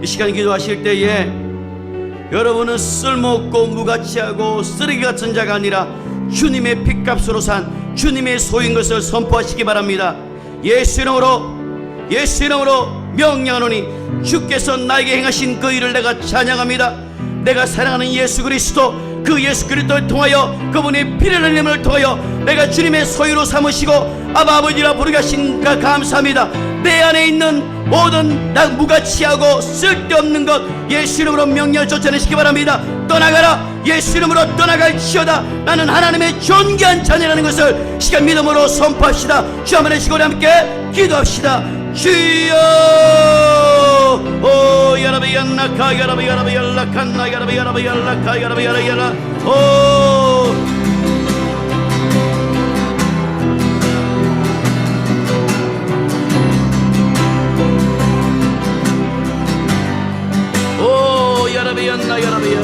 이 시간 기도하실 때에 여러분은 쓸모없고 무가치하고 쓰레기 같은 자가 아니라 주님의 핏값으로 산 주님의 소유인 것을 선포하시기 바랍니다. 예수 이름으로 명령하노니 주께서 나에게 행하신 그 일을 내가 찬양합니다. 내가 사랑하는 예수 그리스도, 그 예수 그리스도를 통하여 그분의 피를 흘림을 통하여 내가 주님의 소유로 삼으시고 아바 아버지라 부르게 하신 가 감사합니다. 내 안에 있는 모든 나 무가치하고 쓸데없는 것 예수 이름으로 명령을 쫓아내시기 바랍니다. 떠나가라. 예수 이름으로 떠나갈지어다. 나는 하나님의 존귀한 자녀라는 것을 시간 믿음으로 선포합시다. 주 한번 내쉬고 우리 함께 기도합시다. 주여 오 야라비얀나카 야라비야라비얄라칸나 야라비야라비얄라카 야라비야라야라 오 야라비얀나 야라비야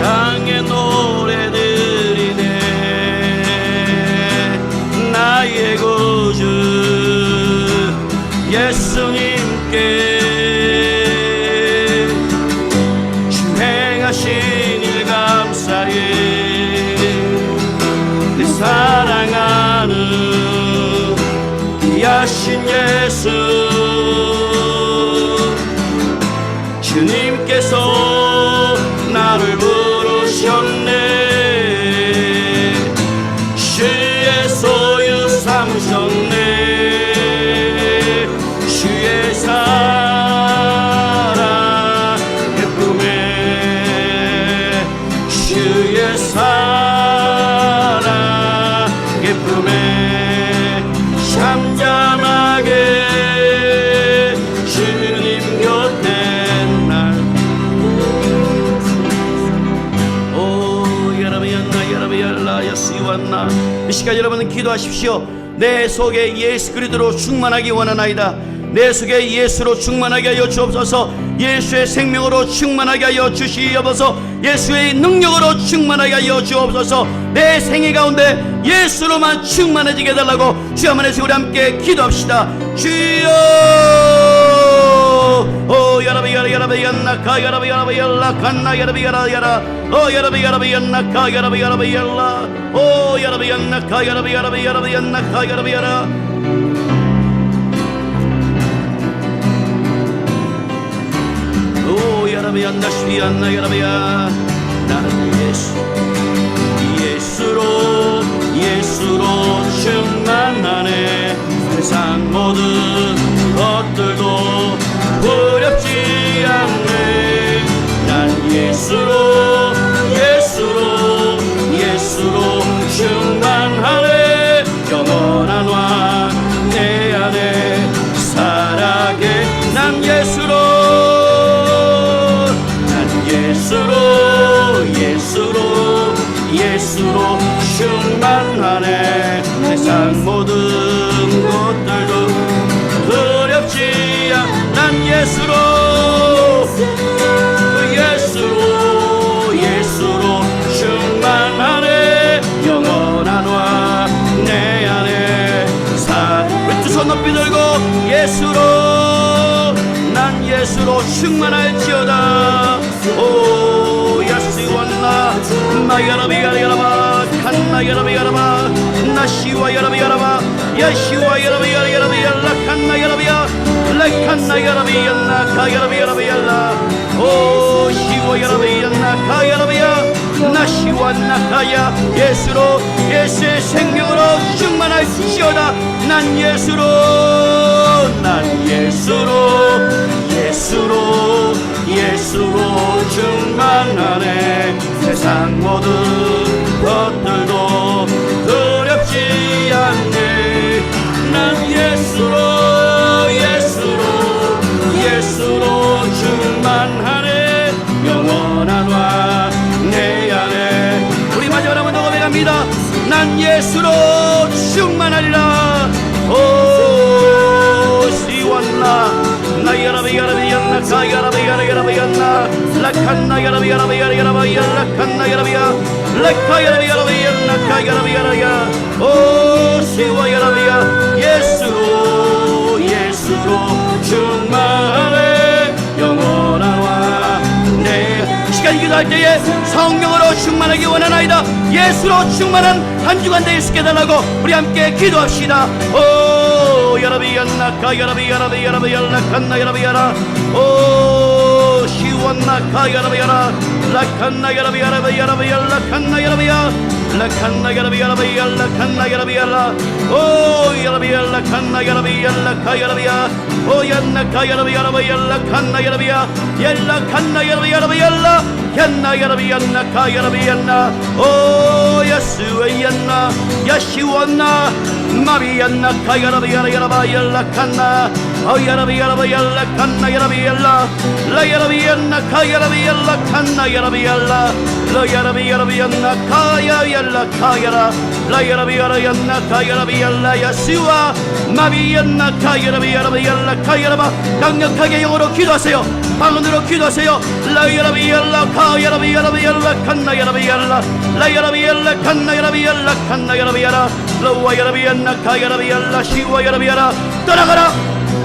사랑의 노래들이네. 주님께서 나를 부르셨네. 주의 소유 삼으셨네. 주의 사랑 기쁨에 주의 사랑 기쁨에 잠잠하게 주님 곁에 날 오 여러분이었나 여러분이었나 예수였나. 이 시간 여러분은 기도하십시오. 내 속에 예수 그리스도로 충만하기 원하나이다. 내 속에 예수로 충만하게 하여 주옵소서. 예수의 생명으로 충만하게 하여 주시옵소서. 예수의 능력으로 충만하게 하여 주옵소서. 내 생애 가운데 예수로만 충만해지게 해달라고 주 안에서 우리 함께 기도합시다. 주여 오 여러분 연나카 여러분 연나칸나 여러분 야라 오 여러분 연나카 여러분 연라 오 여러분 연나카 여러분 연나카 여러분 야라 여러분 나시안나 여러분야 나는 예수로 충만하네. 세상 모든 것들도 두렵지 않네. 난 예수로 충만하네. 영원한 왕 내 안에 살아게. 난 예수로 충만하네. 세상 모든 것들도 두렵지 않. 난 예수로 충만하네. 영원한 왕 내 안에 살. 우리 두 손 높이 들고 난 예수로 충만할지어다. 오 야시완나 마야라비야라바 칸나 야라비야라바 나시와 야라비야라바 야시와 야라비야라비야라 칸나 야라비야 라칸나 야라비야나 카야라비야라비야라 오 시와 야라비야나 카야라비야 나시와 나카야. 예수의 생명으로 충만할지어다. 난 예수로 충만하네. 세상 모든 것들도 두렵지 않네. 난 예수로 충만하네. 영원한 왕 내 안에. 우리 마지막으로 한번 더 고백합니다. 난 예수로 충만하리라. 오 시원나 나야라비야라비야나 카야라비야라비야나 라칸나 야라비야라비야라비야 라칸나 야라비야 라카야라비야라비야나 카야라비야라야 오 시와 야라비야. 예수로 충만해. 영원한 왕 내. 시간 기도할 때에 성령으로 충만하기 원하나이다. 예수로 충만한 한 주간 될 수 있게 해달라고 우리 함께 기도합시다. 오 야라비야나카 야라비야라비야라비야라칸나 야라비야라 오 시원나카 야라비야라 라칸나 야라비야라비야라비야라칸나 야라비야 라칸나 야라비야라비야라칸나 야라비야라 오 야라비야라칸나 야라비야라카 야라비야 오 얀나카 야라비야라비야라칸나 야라비야 얄라칸나 야라비야라비야라 얀나 야라비야나카 야라비야나 오 야스웨 얀나 야시원나 마비얀나 카야라비야라야라바 얄라칸나 오 야라비야라비야라칸나 야라비얄라 라야라비얀나 카야라비얄라칸나 야라비얄라 라야라비야라비얀나 카야얄라 카야라 라야라비야라얀나 카야라비얄라 야시와 마비얀나 카야라비야라비얄라 카야라바. 강력하게 영어로 기도하세요. 방언으로 기도하세요. 라야라비얄라 카야라비야라비얄라 칸나 야라비얄라 라야라비얄라 칸나 야라비얄라 칸나 야라비야라 라와 야라비얀나 카야라비얄라 시와 야라비야라. 떠나가라.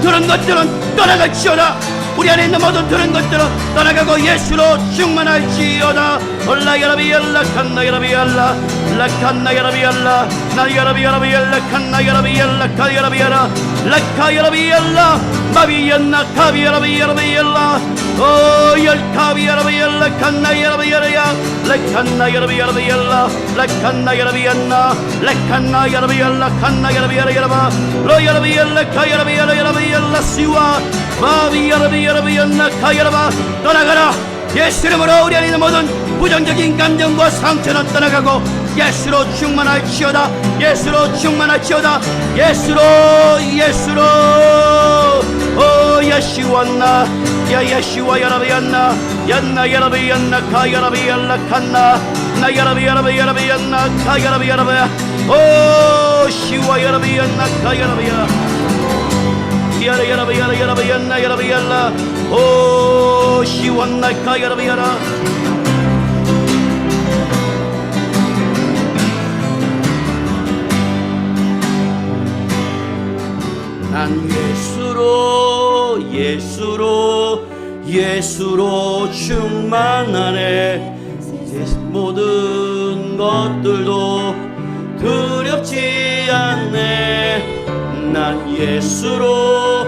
그런 것들은 떠나갈지어다. 우리 안에 있는 모든 그런 것들은 떠나가고 예수로 충만할지어다. 올라야라비엘라 칸나야라비엘라 라칸나야라비엘라 나야라비야라비엘라 칸나야라비엘라 카야라비엘라 라카야라비엘라 마비엘라 카비야라비야라비엘라 열카비야라비엘라 칸나야라비엘라 라칸나야라비야라비엘라 라칸나야라비엘라 라칸나야라비엘라 칸나야라비엘라 로야라비엘라 카야라비엘라 시와 마비야라비야라비엘라 카야라바 떠나가라. 예수 이름으로 우리 안에 있는 모든 부정적인 감정과 상처는 떠나가고 예수로 충만할지어다. 예수로 충만할지어다. 예수로 예시완나 야 예시와 야라비안나 얀나 야라비안나 카야라비알라 칸나 나 야라비야라비야라비안나 카야라비야라비야 오 시와 야라비안나 카야라비야 야라야라비야라비안나 야라비알라 오 시완나 카야라비야라 난 예수로 충만하네. 모든 것들도 두렵지 않네. 난 예수로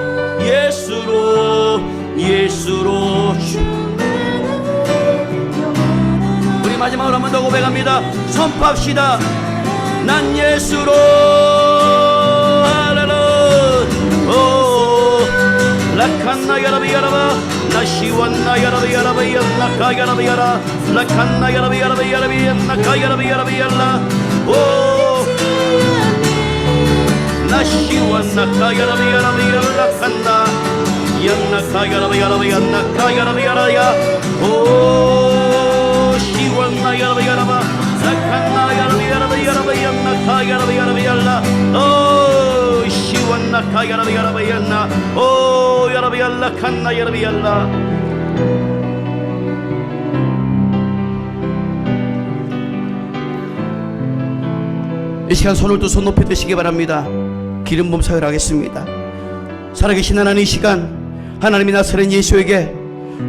우리 마지막으로 한 번 더 고백합니다. 선포합시다. 난 예수로 라칸나 야라비야라바 나시완나 야라비야라비야 나카야라비야라 라칸나 야라비야라비야라비야 나카야라비야라비야라 오 나시완나 카야라비야라비야 라칸나 얀나카야라비야라비야 나카야라비야라야 오 시완나 야라비야라바 라칸나 야라비야라비야라비야 나카야라비야라비야라 오 시완나 카야라비야라비야나 오 야라비알라 칸나 야라비알라 이 시간 손을 두 손 높이 드시기 바랍니다. 기름 부음 사역을 하겠습니다. 살아계신 하나님, 이 시간 하나님이 나사렛 예수에게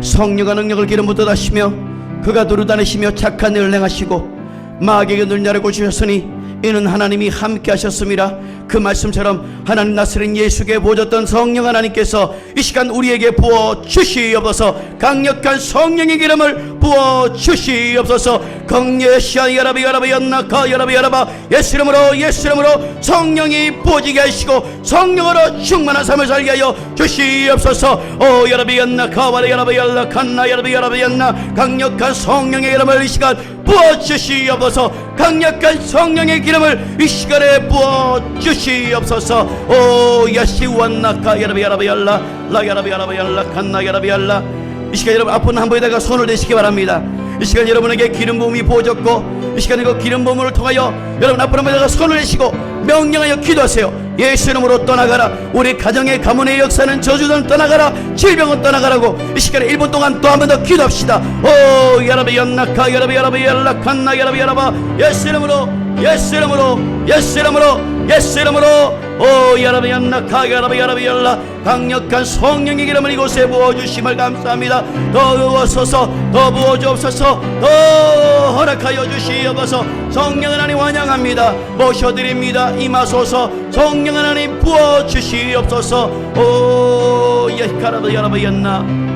성령과 능력을 기름 붓듯 하시며 그가 두루다니시며 착한 일을 행하시고 마귀에게 눈을 열고 주셨으니 이는 하나님이 함께 하셨습니다. 그 말씀처럼 하나님 나사렛 예수에게 보여줬던 성령 하나님께서 이 시간 우리에게 부어 주시옵소서. 강력한 성령의 기름을 부어 주시옵소서. 강예시아 야라비야라비였나카 야라비야라바 예수 이름으로 성령이 부어지게 하시고 성령으로 충만한 삶을 살게 하여 주시옵소서. 오 야라비였나카 와라야라비야라 칸나 야라비야라비였나 강력한 성령의 기름을 이 시간 부어 주시옵소서. 강력한 성령의 기름을 이 시간에 부어 주시옵소서. 오 야시완나카 야라비야라비얄라 라야라비야라비얄라 칸나 야라비얄라 이 시간 여러분 아픈 한 분에다가 손을 대시기 바랍니다. 이 시간 여러분에게 기름 부음이 부어졌고 이 시간에 그 기름 부음을 통하여 여러분 아픈 한 분에다가 손을 내시고 명령하여 기도하세요. 예수 이름으로 떠나가라. 우리 가정의 가문의 역사는 저주는 떠나가라. 질병은 떠나가라고 이 시간에 1분 동안 또 한 번 더 기도합시다. 오 야라비얀나카 야라비야라비얄라 칸나 야라비야라바 예수 이름으로 오 야라비얀나카 야라비야라비얄라 강력한 성령의 기름을 이곳에 부어주심을 감사합니다. 더 부어소서 더 부어주옵소서 더 허락하여 주시옵소서. 성령 하나님 환영합니다. 모셔드립니다. 임하소서. 성령 하나님 부어주시옵소서. 오 야라비야라비얀나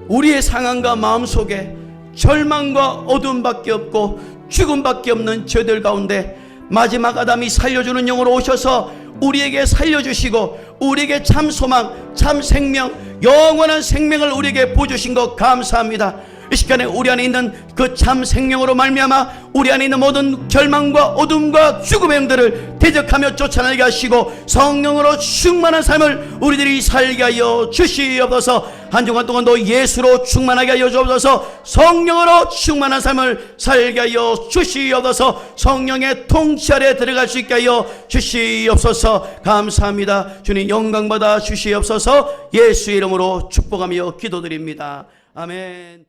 우리의 상황과 마음속에 절망과 어둠밖에 없고 죽음밖에 없는 저들 가운데 마지막 아담이 살려주는 영으로 오셔서 우리에게 살려주시고 우리에게 참 소망, 참 생명, 영원한 생명을 우리에게 부어주신 것 감사합니다. 이 시간에 우리 안에 있는 그 참 생명으로 말미암아 우리 안에 있는 모든 절망과 어둠과 죽음의 영들을 대적하며 쫓아내게 하시고 성령으로 충만한 삶을 우리들이 살게 하여 주시옵소서. 한 주간 동안도 예수로 충만하게 하여 주옵소서. 성령으로 충만한 삶을 살게 하여 주시옵소서. 성령의 통치 아래 들어갈 수 있게 하여 주시옵소서. 감사합니다. 주님 영광 받아 주시옵소서. 예수 이름으로 축복하며 기도드립니다. 아멘.